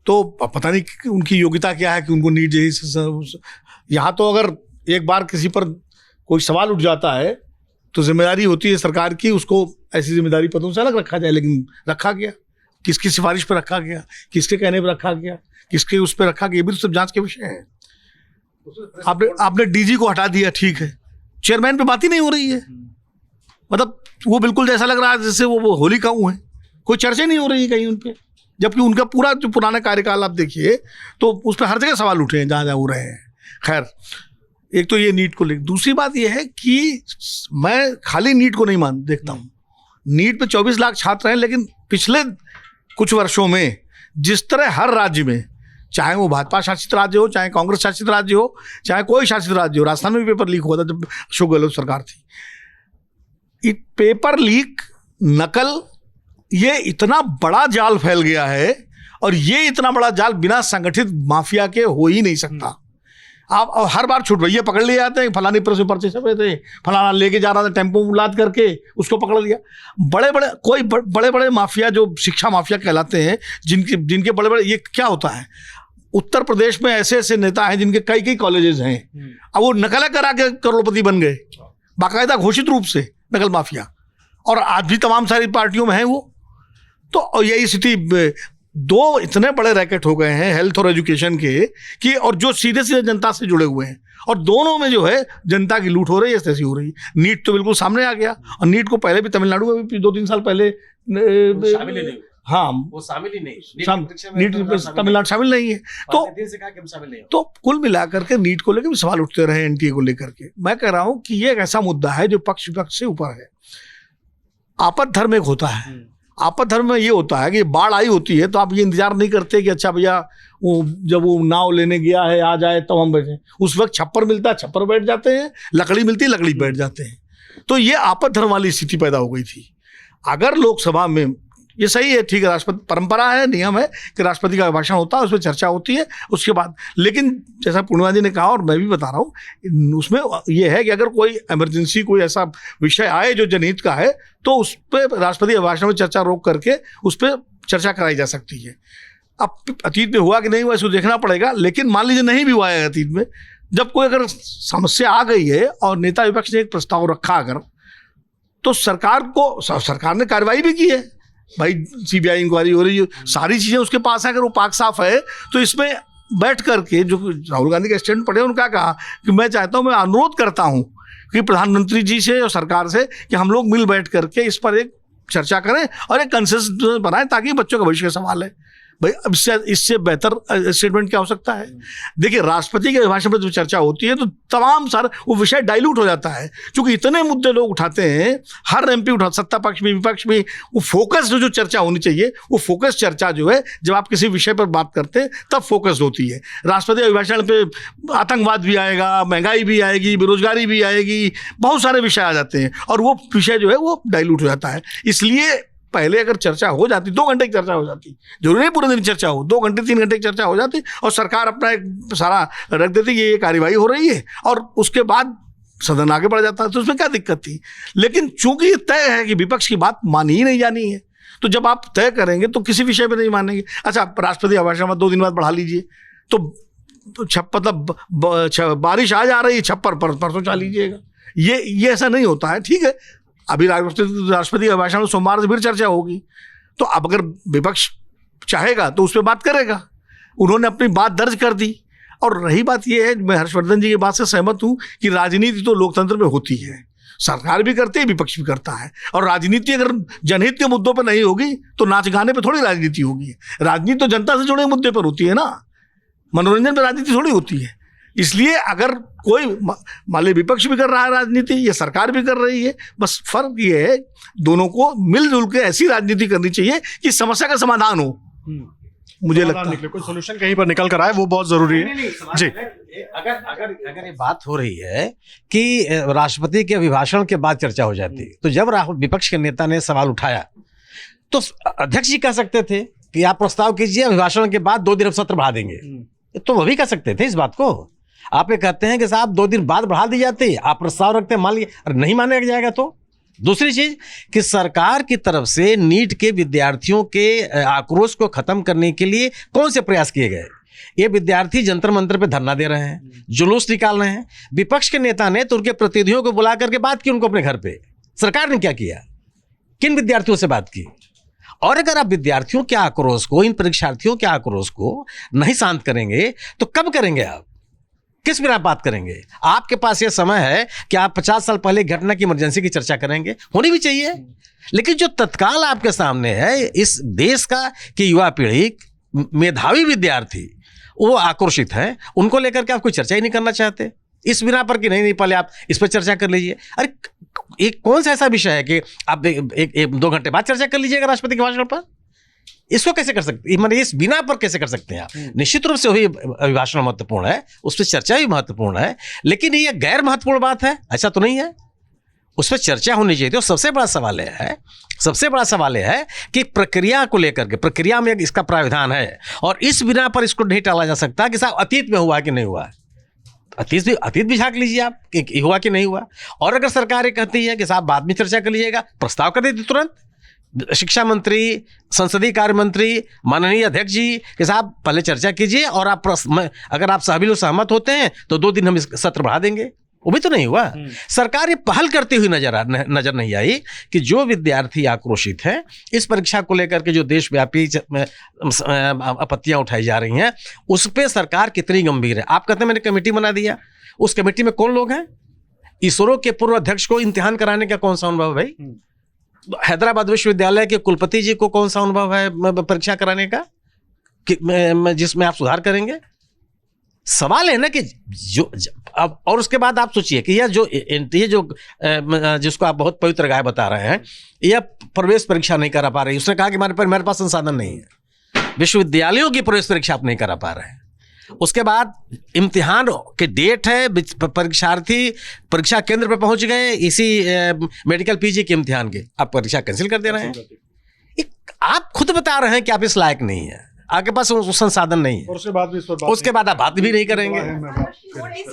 तो पता नहीं उनकी योग्यता क्या है कि उनको नीट जैसी। यहाँ तो अगर एक बार किसी पर कोई सवाल उठ जाता है तो जिम्मेदारी होती है सरकार की, उसको ऐसी जिम्मेदारी पदों से अलग रखा जाए। लेकिन रखा गया, किसकी सिफारिश पर रखा गया, किसके कहने पर रखा गया, किसके उस पर रखा गया, ये भी तो सब जांच के विषय है। आपने डीजी को हटा दिया, ठीक है, चेयरमैन पे बात ही नहीं हो रही है। मतलब वो बिल्कुल जैसा लग रहा है जैसे वो होली काऊ है, कोई चर्चा नहीं हो रही है कहीं उन पर। जबकि उनका पूरा जो पुराना कार्यकाल आप देखिए तो उस पर हर जगह सवाल उठे हैं जहाँ हो रहे हैं। खैर, एक तो ये नीट को लेकर, दूसरी बात ये है कि मैं खाली नीट को नहीं देखता हूँ। नीट पे 24 लाख छात्र हैं, लेकिन पिछले कुछ वर्षों में जिस तरह हर राज्य में, चाहे वो भाजपा शासित राज्य हो, चाहे कांग्रेस शासित राज्य हो, चाहे कोई शासित राज्य हो, राजस्थान में भी पेपर लीक हुआ था जब अशोक गहलोत सरकार थी। पेपर लीक, नकल, ये इतना बड़ा जाल फैल गया है और ये इतना बड़ा जाल बिना संगठित माफिया के हो ही नहीं सकता। आप हर बार छूट भैया पकड़ लिए जाते हैं, फलानी प्रेस में पर्चे छपे थे, फलाना लेके जा रहा था टेम्पो में लाद करके उसको पकड़ लिया। बड़े बड़े माफिया जो शिक्षा माफिया कहलाते हैं, जिनके बड़े बड़े, ये क्या होता है, उत्तर प्रदेश में ऐसे ऐसे नेता हैं जिनके कई कॉलेजेस हैं, अब वो नकल करा के करोड़पति बन गए, बाकायदा घोषित रूप से नकल माफिया, और आज भी तमाम सारी पार्टियों में है वो। तो यही स्थिति, 2 इतने बड़े रैकेट हो गए हैं हेल्थ और एजुकेशन के कि, और जो सीधे सीधे जनता से जुड़े हुए हैं, और दोनों में जो है जनता की लूट हो रही है, ऐसी हो रही है। नीट तो बिल्कुल सामने आ गया, और नीट को पहले भी तमिलनाडु में भी 2-3 साल पहले शामिल ही नहीं, हाँ वो शामिल ही नहीं, नीट तमिलनाडु शामिल नहीं है। तो कुल मिलाकर के नीट को लेकर भी सवाल उठते रहे, एनटीए को लेकर के। मैं कह रहा हूँ कि ये एक ऐसा मुद्दा है जो पक्ष विपक्ष से ऊपर है। आपद धर्म एक होता है, आपद धर्म में ये होता है कि बाढ़ आई होती है तो आप ये इंतजार नहीं करते कि अच्छा भैया वो जब वो नाव लेने गया है आ जाए तब हम बैठे, उस वक्त छप्पर मिलता है छप्पर बैठ जाते हैं, लकड़ी मिलती है लकड़ी बैठ जाते हैं। तो ये आपद धर्म वाली स्थिति पैदा हो गई थी। अगर लोकसभा में ये सही है, ठीक है, राष्ट्रपति परंपरा है, नियम है कि राष्ट्रपति का भाषण होता है, उसमें चर्चा होती है उसके बाद, लेकिन जैसा पूर्णिमा जी ने कहा और मैं भी बता रहा हूँ, उसमें यह है कि अगर कोई इमरजेंसी कोई ऐसा विषय आए जो जनहित का है तो उस पर राष्ट्रपति भाषण में चर्चा रोक करके उस पर चर्चा कराई जा सकती है। अब अतीत में हुआ कि नहीं हुआ इसको देखना पड़ेगा, लेकिन मान लीजिए नहीं भी हुआ है अतीत में, जब कोई अगर समस्या आ गई है और नेता विपक्ष ने एक प्रस्ताव रखा अगर, तो सरकार ने कार्रवाई भी की है, भाई सीबीआई इंक्वायरी हो रही है, सारी चीज़ें उसके पास है, अगर वो पाक साफ है तो इसमें बैठ करके जो राहुल गांधी का स्टैंड पढ़े उन्होंने कहा कि मैं चाहता हूँ, मैं अनुरोध करता हूँ कि प्रधानमंत्री जी से और सरकार से कि हम लोग मिल बैठ करके इस पर एक चर्चा करें और एक कंसेंसस बनाएं ताकि बच्चों का भविष्य का सवाल है। भाई अब इससे बेहतर स्टेटमेंट क्या हो सकता है? देखिए, राष्ट्रपति के अभिभाषण पर जब चर्चा होती है तो तमाम सारा वो विषय डाइल्यूट हो जाता है, क्योंकि इतने मुद्दे लोग उठाते हैं, हर एमपी उठा, सत्ता पक्ष भी विपक्ष भी, वो फोकस जो चर्चा होनी चाहिए वो फोकस चर्चा जो है जब आप किसी विषय पर बात करते हैं तब फोकस होती है। राष्ट्रपति अभिभाषण पे आतंकवाद भी आएगा, महंगाई भी आएगी, बेरोजगारी भी आएगी, बहुत सारे विषय आ जाते हैं और वो विषय जो है वो डाइल्यूट हो जाता है। इसलिए पहले अगर चर्चा हो जाती, 2 घंटे की चर्चा हो जाती, जरूरी नहीं पूरे दिन चर्चा हो, 2 घंटे 3 घंटे की चर्चा हो जाती और सरकार अपना एक सारा रख देती कि ये कार्यवाही हो रही है और उसके बाद सदन आगे बढ़ जाता है, तो उसमें क्या दिक्कत थी। लेकिन चूंकि ये तय है कि विपक्ष की बात मानी ही नहीं जानी है, तो जब आप तय करेंगे तो किसी विषय पर नहीं मानेंगे। अच्छा, राष्ट्रपति अभिभाषण में 2 दिन बाद बढ़ा लीजिए, तो मतलब बारिश आज आ रही है, छप्पर परसों चला लीजिएगा, ये ऐसा नहीं होता है। ठीक है, अभी राष्ट्रपति का भाषण सोमवार से फिर चर्चा होगी, तो अब अगर विपक्ष चाहेगा तो उस पर बात करेगा। उन्होंने अपनी बात दर्ज कर दी। और रही बात यह है, मैं हर्षवर्धन जी की बात से सहमत हूं कि राजनीति तो लोकतंत्र में होती है, सरकार भी करती है, विपक्ष भी करता है। और राजनीति अगर जनहित के मुद्दों पर नहीं होगी तो नाच गाने पर थोड़ी राजनीति होगी। राजनीति तो जनता से जुड़े मुद्दे पर होती है ना, मनोरंजन पर राजनीति थोड़ी होती है। इसलिए अगर कोई मान लीजिए विपक्ष भी कर रहा है राजनीति, ये सरकार भी कर रही है, बस फर्क ये है दोनों को मिलजुल के ऐसी राजनीति करनी चाहिए कि समस्या का समाधान हो। मुझे लगता है कोई सोल्यूशन कहीं पर निकल कर आए, वो बहुत जरूरी है। जी, अगर ये बात हो रही है कि राष्ट्रपति के अभिभाषण के बाद चर्चा हो जाती, तो जब राहुल विपक्ष के नेता ने सवाल उठाया तो अध्यक्ष जी कह सकते थे कि आप प्रस्ताव कीजिए, अभिभाषण के बाद 2 दिन हम सत्र बढ़ा देंगे, तो वो भी कह सकते थे इस बात को। आप ये कहते हैं कि साहब 2 दिन बाद बढ़ा दी जाती, आप प्रस्ताव रखते हैं, मान लिया और नहीं माना जाएगा तो। दूसरी चीज कि सरकार की तरफ से नीट के विद्यार्थियों के आक्रोश को खत्म करने के लिए कौन से प्रयास किए गए? ये विद्यार्थी जंतर मंतर पे धरना दे रहे हैं, जुलूस निकाल रहे हैं, विपक्ष के नेता ने तो उनके प्रतिनिधियों को बुला करके बात की उनको अपने घर पे। सरकार ने क्या किया? किन विद्यार्थियों से बात की? और अगर आप विद्यार्थियों के आक्रोश को, इन परीक्षार्थियों के आक्रोश को नहीं शांत करेंगे तो कब करेंगे आप? किस बिना बात करेंगे? आपके पास यह समय है कि आप 50 साल पहले घटना की इमरजेंसी की चर्चा करेंगे, होनी भी चाहिए। लेकिन जो तत्काल आपके सामने है, इस देश का कि युवा पीढ़ी, मेधावी विद्यार्थी वो आक्रोशित है, उनको लेकर के आप कोई चर्चा ही नहीं करना चाहते, इस बिना पर कि नहीं पहले आप इस पर चर्चा कर लीजिए। अरे एक कौन सा ऐसा विषय है कि आप 1-2 घंटे बाद चर्चा कर लीजिएगा राष्ट्रपति के भाषण पर? इसको कैसे कर सकते, मतलब इस बिना पर कैसे कर सकते हैं आप? निश्चित रूप से वही अभिभाषण महत्वपूर्ण है, उस पर चर्चा भी महत्वपूर्ण है, लेकिन ये गैर महत्वपूर्ण बात है ऐसा तो नहीं है, उस पर चर्चा होनी चाहिए। तो सबसे बड़ा सवाल यह है कि प्रक्रिया को लेकर के, प्रक्रिया में इसका प्राविधान है और इस बिना पर इसको नहीं टाला जा सकता कि साहब अतीत में हुआ कि नहीं हुआ। अतीत भी झांक लीजिए आप कि हुआ कि नहीं हुआ। और अगर सरकार ये कहती है कि साहब बाद में चर्चा कर लीजिएगा, प्रस्ताव कर देती तुरंत शिक्षा मंत्री, संसदीय कार्य मंत्री, माननीय अध्यक्ष जी के साहब पहले चर्चा कीजिए और आप अगर आप सभी लोग सहमत होते हैं तो 2 दिन हम इस सत्र बढ़ा देंगे। वो भी तो नहीं हुआ। सरकार ये पहल करती हुई नजर नहीं आई कि जो विद्यार्थी आक्रोशित हैं इस परीक्षा को लेकर के जो देशव्यापी आपत्तियां उठाई जा रही हैं उस पर सरकार कितनी गंभीर है। आप कहते हैं मैंने कमेटी बना दिया, उस कमेटी में कौन लोग हैं? इसरो के पूर्व अध्यक्ष को इम्तिहान कराने का कौन सा अनुभव भाई? हैदराबाद विश्वविद्यालय के कुलपति जी को कौन सा अनुभव है परीक्षा कराने का जिसमें आप सुधार करेंगे? सवाल है ना कि अब और उसके बाद आप सोचिए कि यह जो जिसको आप बहुत पवित्र गाय बता रहे हैं, यह प्रवेश परीक्षा नहीं करा पा रही। उसने कहा कि मेरे पास संसाधन नहीं है। विश्वविद्यालयों की प्रवेश परीक्षा आप नहीं करा पा रहे हैं। उसके बाद इम्तिहान के डेट है, परीक्षार्थी परीक्षा केंद्र पे पहुंच गए इसी मेडिकल पीजी के इम्तिहान के, आप परीक्षा कैंसिल कर दे रहे हैं। आप खुद बता रहे हैं कि आप इस लायक नहीं है, आपके पास संसाधन नहीं है, और उसके बाद आप बात भी नहीं करेंगे।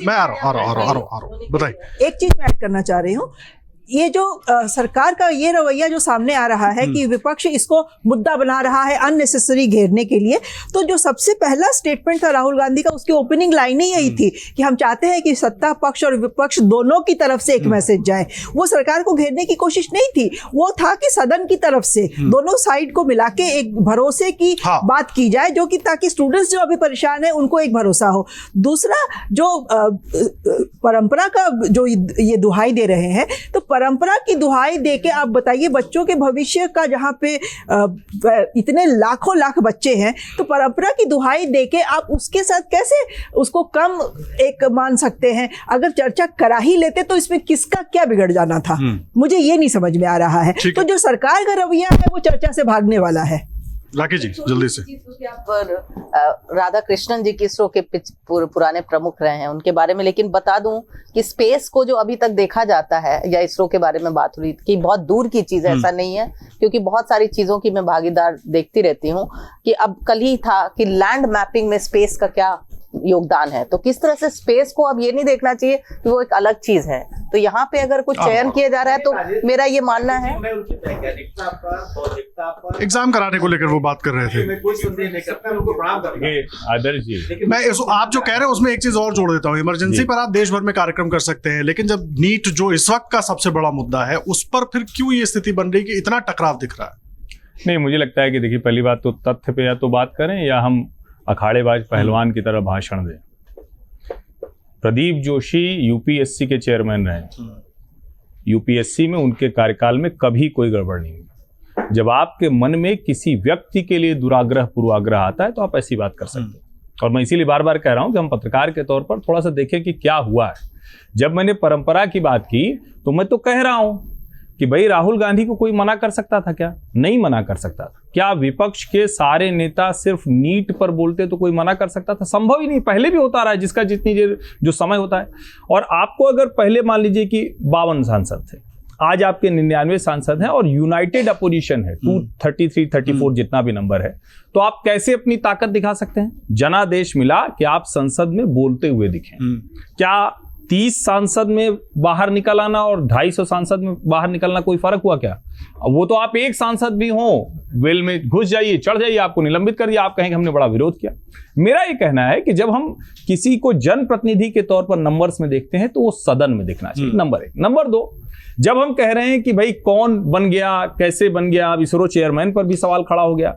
मैं आ रहा हूँ बताइए। एक चीज मैं ऐड करना चाह रही हूँ, ये जो सरकार का ये रवैया जो सामने आ रहा है कि विपक्ष इसको मुद्दा बना रहा है अननेसेसरी घेरने के लिए, तो जो सबसे पहला स्टेटमेंट था राहुल गांधी का, उसकी ओपनिंग लाइन ही यही थी कि हम चाहते हैं कि सत्ता पक्ष और विपक्ष दोनों की तरफ से एक मैसेज जाए। वो सरकार को घेरने की कोशिश नहीं थी, वो था कि सदन की तरफ से दोनों साइड को मिला के एक भरोसे की बात की जाए, जो कि ताकि स्टूडेंट्स जो अभी परेशान है उनको एक भरोसा हो। दूसरा, जो परंपरा का जो ये दुहाई दे रहे हैं, तो परंपरा की दुहाई देके आप बताइए, बच्चों के भविष्य का जहाँ पे इतने लाखों लाख बच्चे हैं, तो परंपरा की दुहाई देके आप उसके साथ कैसे उसको कम एक मान सकते हैं? अगर चर्चा करा ही लेते तो इसमें किसका क्या बिगड़ जाना था? मुझे ये नहीं समझ में आ रहा है। तो जो सरकार का रवैया है वो चर्चा से भागने वाला है। लाकी जी जल्दी से। राधा कृष्णन जी की इसरो के पुराने प्रमुख रहे हैं, उनके बारे में लेकिन बता दूं कि स्पेस को जो अभी तक देखा जाता है, या इसरो के बारे में बात हुई कि बहुत दूर की चीज है, ऐसा नहीं है, क्योंकि बहुत सारी चीजों की मैं भागीदार देखती रहती हूँ। कि अब कल ही था कि लैंड मैपिंग में स्पेस का क्या योगदान है, तो किस तरह से स्पेस को अब ये नहीं देखना चाहिए कि वो एक अलग चीज है। तो यहाँ पे अगर कुछ चयन किया जा रहा है, तो मेरा ये मानना है, एग्जाम कराने को लेकर वो बात कर रहे थे। आदर्श जी, मैं आप जो कह रहे हैं उसमें एक चीज और जोड़ देता हूँ। इमरजेंसी पर आप देश भर में कार्यक्रम कर सकते हैं, लेकिन जब नीट जो इस वक्त का सबसे बड़ा मुद्दा है, उस पर फिर क्यों ये स्थिति बन रही कि इतना टकराव दिख रहा है? नहीं, मुझे लगता है कि देखिए, पहली बात तो तथ्य पे या तो बात करें या हम अखाड़ेबाज पहलवान की तरह भाषण दें। प्रदीप जोशी यूपीएससी के चेयरमैन रहे। यूपीएससी में उनके कार्यकाल में कभी कोई गड़बड़ नहीं हुई। जब आपके मन में किसी व्यक्ति के लिए दुराग्रह पूर्वाग्रह आता है तो आप ऐसी बात कर सकते हैं। और मैं इसीलिए बार बार कह रहा हूं कि हम पत्रकार के तौर पर थोड़ा सा देखें कि क्या हुआ है। जब मैंने परंपरा की बात की तो मैं तो कह रहा हूं कि भाई राहुल गांधी को कोई मना कर सकता था क्या? नहीं मना कर सकता था। क्या विपक्ष के सारे नेता सिर्फ नीट पर बोलते तो कोई मना कर सकता था? संभव ही नहीं। पहले भी होता रहा है, जिसका जितनी जो समय होता है। और आपको अगर पहले मान लीजिए कि 52 सांसद थे, आज आपके 99 सांसद हैं और यूनाइटेड अपोजिशन है 233, 34 जितना भी नंबर है, तो आप कैसे अपनी ताकत दिखा सकते हैं? जनादेश मिला कि आप संसद में बोलते हुए दिखें। क्या 30 सांसद में बाहर निकल आना और 250 सांसद में बाहर निकलना कोई फर्क हुआ क्या? वो तो आप एक सांसद भी हो, वेल में घुस जाइए, चढ़ जाइए, आपको निलंबित कर दिया, आप कहेंगे हमने बड़ा विरोध किया। मेरा ये कहना है कि जब हम किसी को जनप्रतिनिधि के तौर पर नंबर्स में देखते हैं तो वो सदन में दिखना चाहिए, नंबर 1। नंबर 2, जब हम कह रहे हैं कि भाई कौन बन गया, कैसे बन गया, अब इसरो चेयरमैन पर भी सवाल खड़ा हो गया।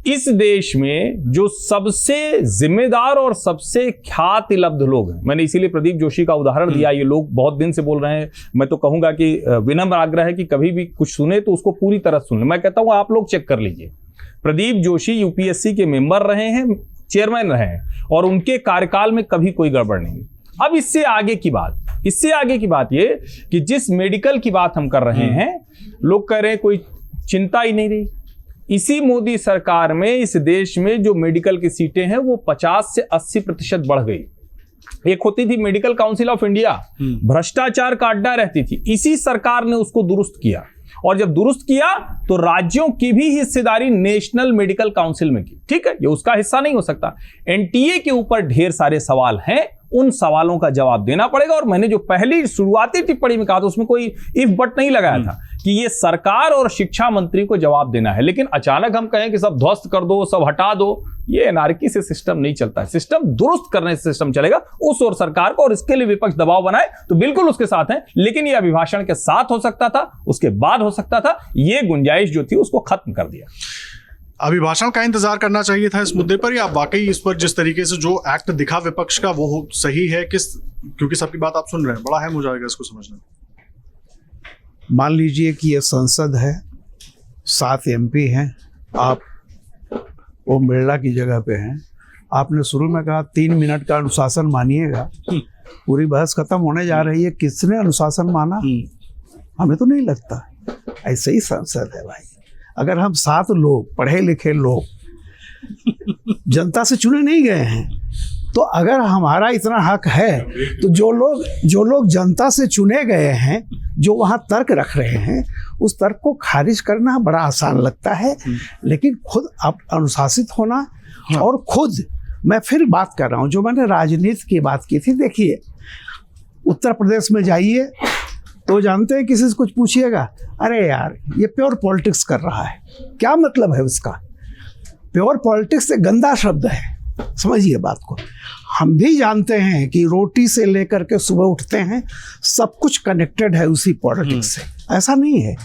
इस देश में जो सबसे जिम्मेदार और सबसे ख्याति लब्ध लोग हैं, मैंने इसीलिए प्रदीप जोशी का उदाहरण दिया। ये लोग बहुत दिन से बोल रहे हैं, मैं तो कहूंगा कि विनम्र आग्रह है कि कभी भी कुछ सुने तो उसको पूरी तरह सुन ले। मैं कहता हूं आप लोग चेक कर लीजिए। प्रदीप जोशी यूपीएससी के मेंबर रहे हैं, चेयरमैन रहे हैं, और उनके कार्यकाल में कभी कोई गड़बड़ नहीं। अब इससे आगे की बात ये कि जिस मेडिकल की बात हम कर रहे हैं, लोग कह रहे हैं कोई चिंता ही नहीं रही। इसी मोदी सरकार में इस देश में जो मेडिकल की सीटें हैं वो 50 से 80% बढ़ गई। एक होती थी मेडिकल काउंसिल ऑफ इंडिया, भ्रष्टाचार का अड्डा रहती थी। इसी सरकार ने उसको दुरुस्त किया, और जब दुरुस्त किया तो राज्यों की भी हिस्सेदारी नेशनल मेडिकल काउंसिल में की। ठीक है, ये उसका हिस्सा नहीं हो सकता। एनटीए के ऊपर ढेर सारे सवाल हैं, उन सवालों का जवाब देना पड़ेगा। और मैंने जो पहली शुरुआती टिप्पणी में कहा था उसमें कोई इफ बट नहीं लगाया था कि ये सरकार और शिक्षा मंत्री को जवाब देना है। लेकिन अचानक हम कहें कि सब ध्वस्त कर दो, सब हटा दो, ये एनार्की से सिस्टम नहीं चलता है। सिस्टम दुरुस्त करने से सिस्टम चलेगा। उस और सरकार को, और इसके लिए विपक्ष दबाव बनाए तो बिल्कुल उसके साथ हैं, लेकिन ये अभिभाषण के साथ हो सकता था, उसके बाद हो सकता था। ये गुंजाइश जो थी उसको खत्म कर दिया। अभिभाषण का इंतजार करना चाहिए था इस मुद्दे पर, या वाकई इस पर जिस तरीके से जो एक्ट दिखा विपक्ष का वो सही है? क्योंकि सबकी बात आप सुन रहे हैं, बड़ा अहम हो जाएगा इसको समझना। मान लीजिए कि ये संसद है, 7 MP हैं, आप ओम बिरला की जगह पे हैं, आपने शुरू में कहा 3 मिनट का अनुशासन मानिएगा, पूरी बहस खत्म होने जा रही है, किसने अनुशासन माना? हमें तो नहीं लगता। ऐसे ही संसद है भाई। अगर हम 7 लोग पढ़े लिखे लोग जनता से चुने नहीं गए हैं, तो अगर हमारा इतना हक है, तो जो लोग जनता से चुने गए हैं, जो वहाँ तर्क रख रहे हैं, उस तर्क को खारिज करना बड़ा आसान लगता है। लेकिन खुद आप अनुशासित होना, और खुद मैं फिर बात कर रहा हूँ, जो मैंने राजनीति की बात की थी, देखिए उत्तर प्रदेश में जाइए तो जानते हैं, किसी से कुछ पूछिएगा, अरे यार ये प्योर पॉलिटिक्स कर रहा है। क्या मतलब है उसका? प्योर पॉलिटिक्स एक गंदा शब्द है, समझिए बात को। हम भी जानते हैं कि रोटी से लेकर के सुबह उठते हैं, सब कुछ कनेक्टेड है उसी पॉलिटिक्स से, ऐसा नहीं है।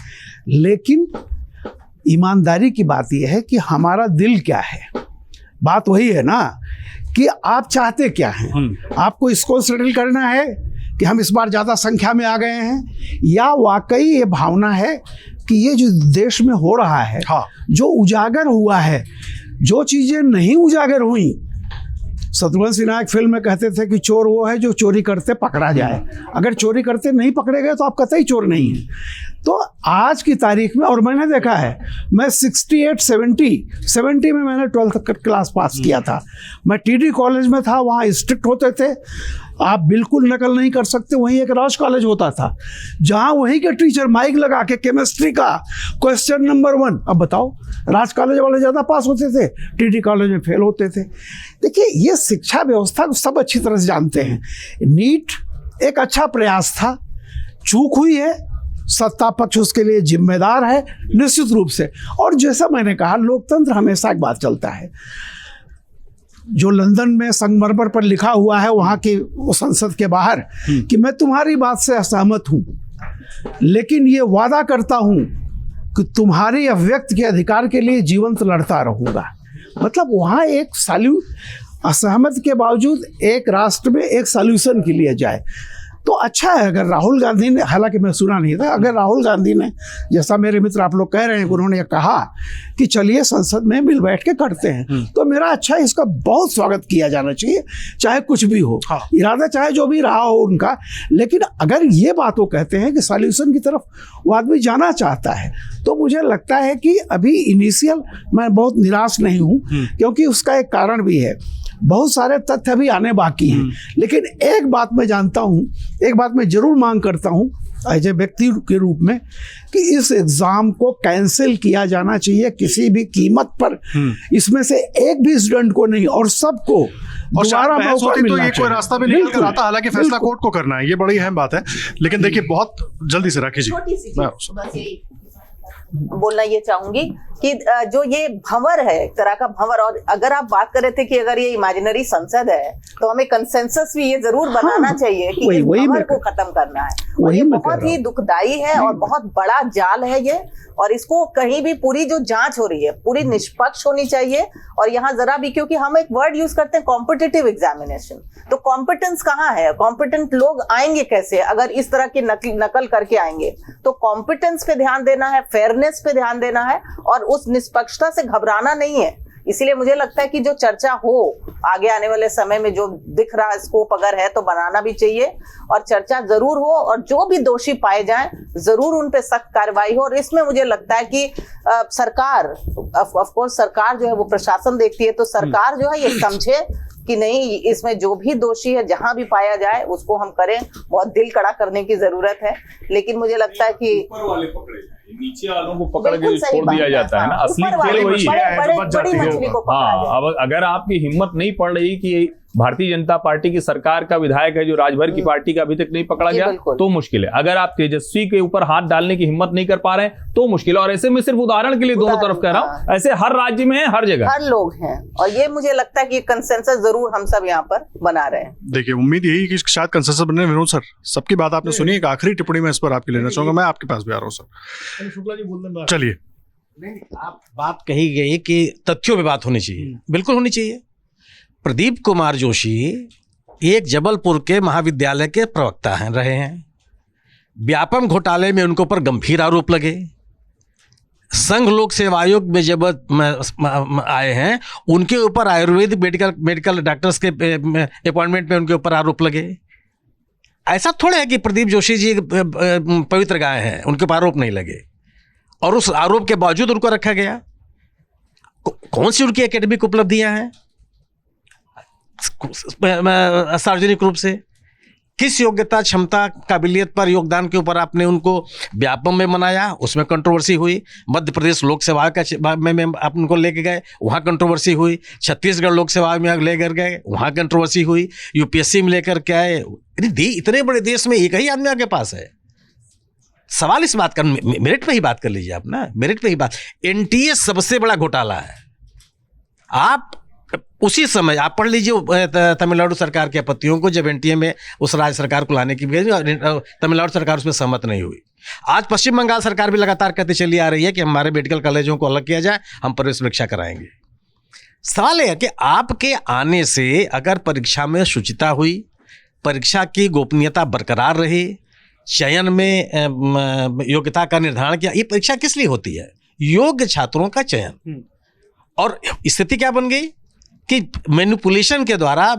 लेकिन ईमानदारी की बात यह है कि हमारा दिल क्या है। बात वही है ना कि आप चाहते क्या हैं। आपको इसको सेटल करना है कि हम इस बार ज़्यादा संख्या में आ गए हैं, या वाकई ये भावना है कि ये जो देश में हो रहा है, जो उजागर हुआ है, जो चीज़ें नहीं उजागर हुई। शत्रुघ्न सिन्हा एक फिल्म में कहते थे कि चोर वो है जो चोरी करते पकड़ा जाए। अगर चोरी करते नहीं पकड़े गए तो आप कतई चोर नहीं हैं। तो आज की तारीख में, और मैंने देखा है, मैं 70 में मैंने 12th क्लास पास किया था। मैं टीडी कॉलेज में था, वहाँ स्ट्रिक्ट होते थे, आप बिल्कुल नकल नहीं कर सकते। वहीं एक राज कॉलेज होता था, जहाँ वहीं के टीचर माइक लगा के केमिस्ट्री का क्वेश्चन नंबर 1, अब बताओ, राज कॉलेज वाले ज़्यादा पास होते थे, टीडी कॉलेज में फेल होते थे। देखिए, ये शिक्षा व्यवस्था को सब अच्छी तरह से जानते हैं। नीट एक अच्छा प्रयास था, चूक हुई है, सत्ता पक्ष उसके लिए जिम्मेदार है निश्चित रूप से। और जैसा मैंने कहा, लोकतंत्र हमेशा एक बात चलता है। जो लंदन में संगमरमर पर लिखा हुआ है वहाँ की वो संसद के बाहर कि मैं तुम्हारी बात से असहमत हूँ, लेकिन ये वादा करता हूँ कि तुम्हारी अभिव्यक्ति के अधिकार के लिए जीवंत लड़ता रहूँगा। मतलब वहाँ एक असहमत के बावजूद एक राष्ट्र में एक सॉल्यूशन के लिए जाए तो अच्छा है। अगर राहुल गांधी ने, हालांकि मैं सुना नहीं था, अगर राहुल गांधी ने, जैसा मेरे मित्र आप लोग कह रहे हैं, उन्होंने कहा कि चलिए संसद में मिल बैठ के करते हैं, तो मेरा अच्छा, इसका बहुत स्वागत किया जाना चाहिए, चाहे कुछ भी हो, इरादा चाहे जो भी रहा हो उनका। लेकिन अगर ये बात वो कहते हैं कि सॉल्यूशन की तरफ वो आदमी जाना चाहता है, तो मुझे लगता है कि अभी इनिशियल मैं बहुत निराश नहीं हूँ, क्योंकि उसका एक कारण भी है। बहुत सारे तथ्य अभी आने बाकी हैं। लेकिन एक बात मैं जानता हूँ, एक बात मैं जरूर मांग करता हूँ एज ए व्यक्ति के रूप में, कि इस एग्जाम को कैंसिल किया जाना चाहिए किसी भी कीमत पर। इसमें से एक भी स्टूडेंट को नहीं, और सबको दोबारा मौका तो मिलना ये कोई रास्ता भी निकल कर आता। हालांकि फैसला कोर्ट को करना है, ये बड़ी अहम बात है। लेकिन देखिए, बहुत जल्दी से राखी जी बोलना ये चाहूंगी कि जो ये भंवर है, एक तरह का भंवर, और अगर आप बात कर रहे थे कि अगर ये इमेजिनरी संसद है तो हमें कंसेंसस भी ये जरूर बनाना चाहिए कि इस भंवर को खत्म करना है। और ये बहुत ही दुखदाई है और बहुत बड़ा जाल है ये, और इसको कहीं भी पूरी जो जांच हो रही है पूरी निष्पक्ष होनी चाहिए। और यहाँ जरा भी, क्योंकि हम एक वर्ड यूज करते हैं कॉम्पिटिटिव एग्जामिनेशन, तो कॉम्पिटेंस कहाँ है? कॉम्पिटेंट लोग आएंगे कैसे अगर इस तरह की नकल करके आएंगे? तो कॉम्पिटेंस पे ध्यान देना है, फेयरनेस पे ध्यान देना है, और उस निष्पक्षता से घबराना नहीं है। इसीलिए मुझे लगता है कि जो चर्चा हो आगे आने वाले समय में, जो दिख रहा स्कोप अगर है तो बनाना भी चाहिए, और चर्चा जरूर हो, और जो भी दोषी पाए जाएं जरूर उन पे सख्त कार्रवाई हो। और इसमें मुझे लगता है कि सरकार, ऑफ कोर्स सरकार जो है वो प्रशासन देखती है, तो सरकार जो है ये समझे कि नहीं, इसमें जो भी दोषी है जहां भी पाया जाए उसको हम करें। बहुत दिल कड़ा करने की जरूरत है, लेकिन मुझे लगता है कि ऊपर वाले पकड़े जाएं, नीचे वालों को पकड़ के छोड़ दिया जाता है ना। असली खेल वही है। हाँ, अब अगर आपकी हिम्मत नहीं पड़ रही कि भारतीय जनता पार्टी की सरकार का विधायक है जो राजभर की पार्टी का अभी तक नहीं पकड़ा गया, तो मुश्किल है। अगर आप तेजस्वी के ऊपर हाथ डालने की हिम्मत नहीं कर पा रहे हैं तो मुश्किल है। और ऐसे में सिर्फ उदाहरण के लिए दोनों तरफ कह रहा हूं, ऐसे हर राज्य में है, हर जगह हर लोग हैं, और ये मुझे लगता है कि कंसेंसस जरूर हम सब यहाँ पर बना रहे हैं। देखिए, उम्मीद यही कि शायद कंसेंसस बने। विनोद सर, सबकी बात आपने सुनी, एक आखिरी टिप्पणी मैं इस पर आपकी लेना चाहूंगा। मैं आपके पास भी आ रहा हूँ सर। शुक्ला जी बोल दें। चलिए, आप बात कही गई कि तथ्यों पे बात होनी चाहिए, बिल्कुल होनी चाहिए। प्रदीप कुमार जोशी एक जबलपुर के महाविद्यालय के प्रवक्ता रहे हैं। व्यापम घोटाले में उनके ऊपर गंभीर आरोप लगे, संघ लोक सेवा आयोग में जब आए हैं, उनके ऊपर आयुर्वेदिक मेडिकल डॉक्टर्स के अपॉइंटमेंट में उनके ऊपर आरोप लगे। ऐसा थोड़ा है कि प्रदीप जोशी जी पवित्र गाय हैं, उनके ऊपर आरोप नहीं लगे, और उस आरोप के बावजूद उनको रखा गया। कौन सी उनकी एकेडमिक उपलब्धियां हैं सार्वजनिक रूप से? किस योग्यता, क्षमता, काबिलियत पर, योगदान के ऊपर आपने उनको व्यापम में मनाया? उसमें कंट्रोवर्सी हुई। मध्य प्रदेश लोक सेवा का में आप उनको लेके गए, वहाँ कंट्रोवर्सी हुई। छत्तीसगढ़ लोक सेवा में लेकर गए, वहाँ कंट्रोवर्सी हुई। यूपीएससी में लेकर के आए। इतने बड़े देश में एक ही आदमी आपके पास है। सवाल इस बात का, मेरिट पे ही बात कर लीजिए आप ना, मेरिट पे ही बात। एनटीए सबसे बड़ा घोटाला है। आप उसी समय आप पढ़ लीजिए तमिलनाडु सरकार की आपत्तियों को, जब एनटीए में उस राज्य सरकार को लाने की तमिलनाडु सरकार उसमें सहमत नहीं हुई। आज पश्चिम बंगाल सरकार भी लगातार कहती चली आ रही है कि हमारे मेडिकल कॉलेजों को अलग किया जाए, हम प्रवेश परीक्षा कराएंगे। सवाल यह है कि आपके आने से अगर परीक्षा में शुचिता हुई, परीक्षा की गोपनीयता बरकरार रही, चयन में योग्यता का निर्धारण किया। ये परीक्षा किस लिए होती है? योग्य छात्रों का चयन। और स्थिति क्या बन गई कि मैनिपुलेशन के द्वारा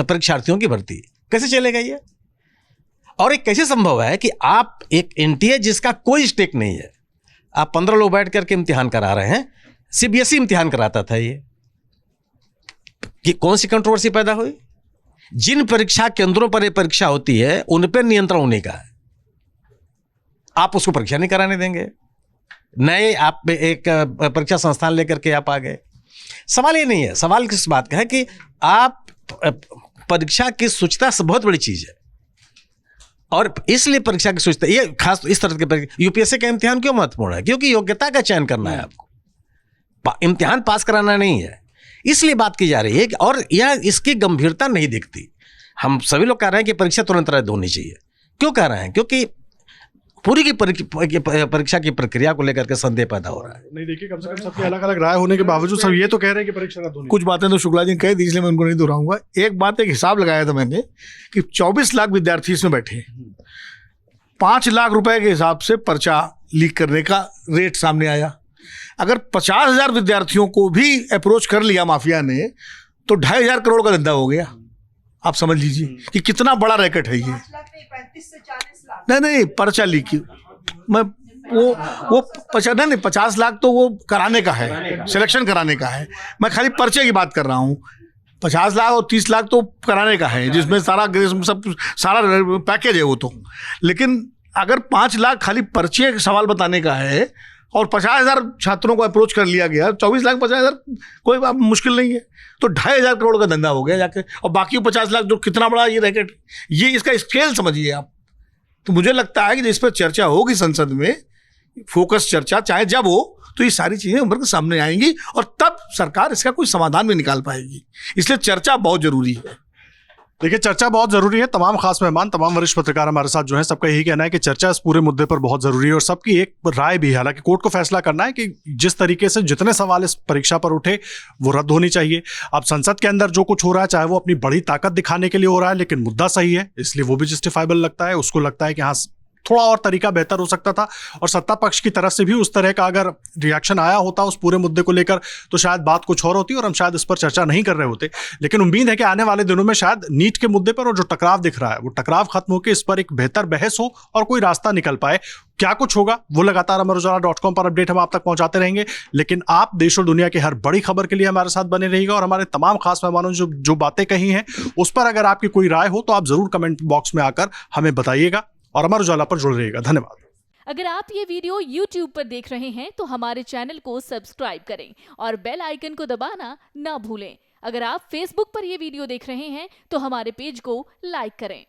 परीक्षार्थियों की भर्ती कैसे चलेगा ये? और एक कैसे संभव है कि आप एक एनटीए जिसका कोई स्टेक नहीं है, आप 15 लोग बैठ करके इम्तिहान करा रहे हैं। सीबीएसई इम्तिहान कराता था ये, कि कौन सी कंट्रोवर्सी पैदा हुई? जिन परीक्षा केंद्रों पर ये परीक्षा होती है उन पर नियंत्रण होने का है, आप उसको परीक्षा नहीं कराने देंगे। नए आप एक परीक्षा संस्थान लेकर के आप आ गए। सवाल ये नहीं है, सवाल किस बात का है कि आप परीक्षा की शुचिता से बहुत बड़ी चीज है, और इसलिए परीक्षा की शुचिता, ये खास इस तरह के यूपीएससी का इम्तिहान क्यों महत्वपूर्ण है? क्योंकि योग्यता का चयन करना है आपको, इम्तिहान पास कराना नहीं है। इसलिए बात की जा रही है, और यह इसकी गंभीरता नहीं दिखती। हम सभी लोग कह रहे हैं कि परीक्षा तुरंत रद्द होनी चाहिए। क्यों कह रहे हैं? क्योंकि पूरी की परीक्षा की प्रक्रिया को लेकर के संदेह पैदा हो रहा है। नहीं, देखिए, कम से कम सबकी अलग अलग राय होने के बावजूद सब ये तो कह रहे हैं कि परीक्षा रद्द होनी। कुछ बातें तो शुक्ला जी ने कह दी, इसलिए मैं उनको नहीं दोहराऊंगा। एक बात, एक हिसाब लगाया था मैंने कि 24 लाख विद्यार्थी इसमें बैठे, 5 लाख रुपए के हिसाब से पर्चा लीक करने का रेट सामने आया। अगर 50,000 विद्यार्थियों को भी अप्रोच कर लिया माफिया ने, तो 2,500 करोड़ का धंधा हो गया। आप समझ लीजिए कि कितना बड़ा रैकेट है ये। 35 से 40 लाख नहीं, पर्चा लीक की मैं वो 50 लाख तो वो कराने का है, सिलेक्शन कराने का है। मैं खाली पर्चे की बात कर रहा हूँ। 50 लाख और 30 लाख तो कराने का है, जिसमें सारा पैकेज है वो तो। लेकिन अगर 5 लाख खाली पर्चे सवाल बताने का है और 50,000 छात्रों को अप्रोच कर लिया गया, 24 लाख 50,000 कोई मुश्किल नहीं है, तो 2,500 करोड़ का धंधा हो गया जाके। और बाकी 50 लाख जो कितना बड़ा ये रैकेट, ये इसका स्केल समझिए आप। तो मुझे लगता है कि इस पर चर्चा होगी संसद में, फोकस चर्चा चाहे जब हो, तो ये सारी चीजें उभर के सामने आएंगी और तब सरकार इसका कोई समाधान भी निकाल पाएगी। इसलिए चर्चा बहुत जरूरी है। देखिए, चर्चा बहुत जरूरी है। तमाम खास मेहमान, तमाम वरिष्ठ पत्रकार हमारे साथ जो हैं, सबका यही कहना है कि चर्चा इस पूरे मुद्दे पर बहुत जरूरी है, और सबकी एक राय भी है। हालांकि कोर्ट को फैसला करना है कि जिस तरीके से जितने सवाल इस परीक्षा पर उठे वो रद्द होनी चाहिए। अब संसद के अंदर जो कुछ हो रहा है, चाहे वो अपनी बड़ी ताकत दिखाने के लिए हो रहा है, लेकिन मुद्दा सही है, इसलिए वो भी जस्टिफाइबल लगता है। उसको लगता है कि हाँ, थोड़ा और तरीका बेहतर हो सकता था, और सत्ता पक्ष की तरफ से भी उस तरह का अगर रिएक्शन आया होता उस पूरे मुद्दे को लेकर, तो शायद बात कुछ और होती और हम शायद इस पर चर्चा नहीं कर रहे होते। लेकिन उम्मीद है कि आने वाले दिनों में शायद नीट के मुद्दे पर और जो टकराव दिख रहा है, वो टकराव खत्म होकर इस पर एक बेहतर बहस हो और कोई रास्ता निकल पाए। क्या कुछ होगा वो लगातार अमरउजाला.com पर अपडेट हम आप तक पहुंचाते रहेंगे। लेकिन आप देश और दुनिया की हर बड़ी खबर के लिए हमारे साथ बने रहिएगा, और हमारे तमाम खास मेहमानों ने जो बातें कही हैं उस पर अगर आपकी कोई राय हो तो आप जरूर कमेंट बॉक्स में आकर हमें बताइएगा, और अमर उजाला पर जुड़े रहिएगा। धन्यवाद। अगर आप ये वीडियो YouTube पर देख रहे हैं तो हमारे चैनल को सब्सक्राइब करें और बेल आइकन को दबाना ना भूलें। अगर आप Facebook पर ये वीडियो देख रहे हैं तो हमारे पेज को लाइक करें।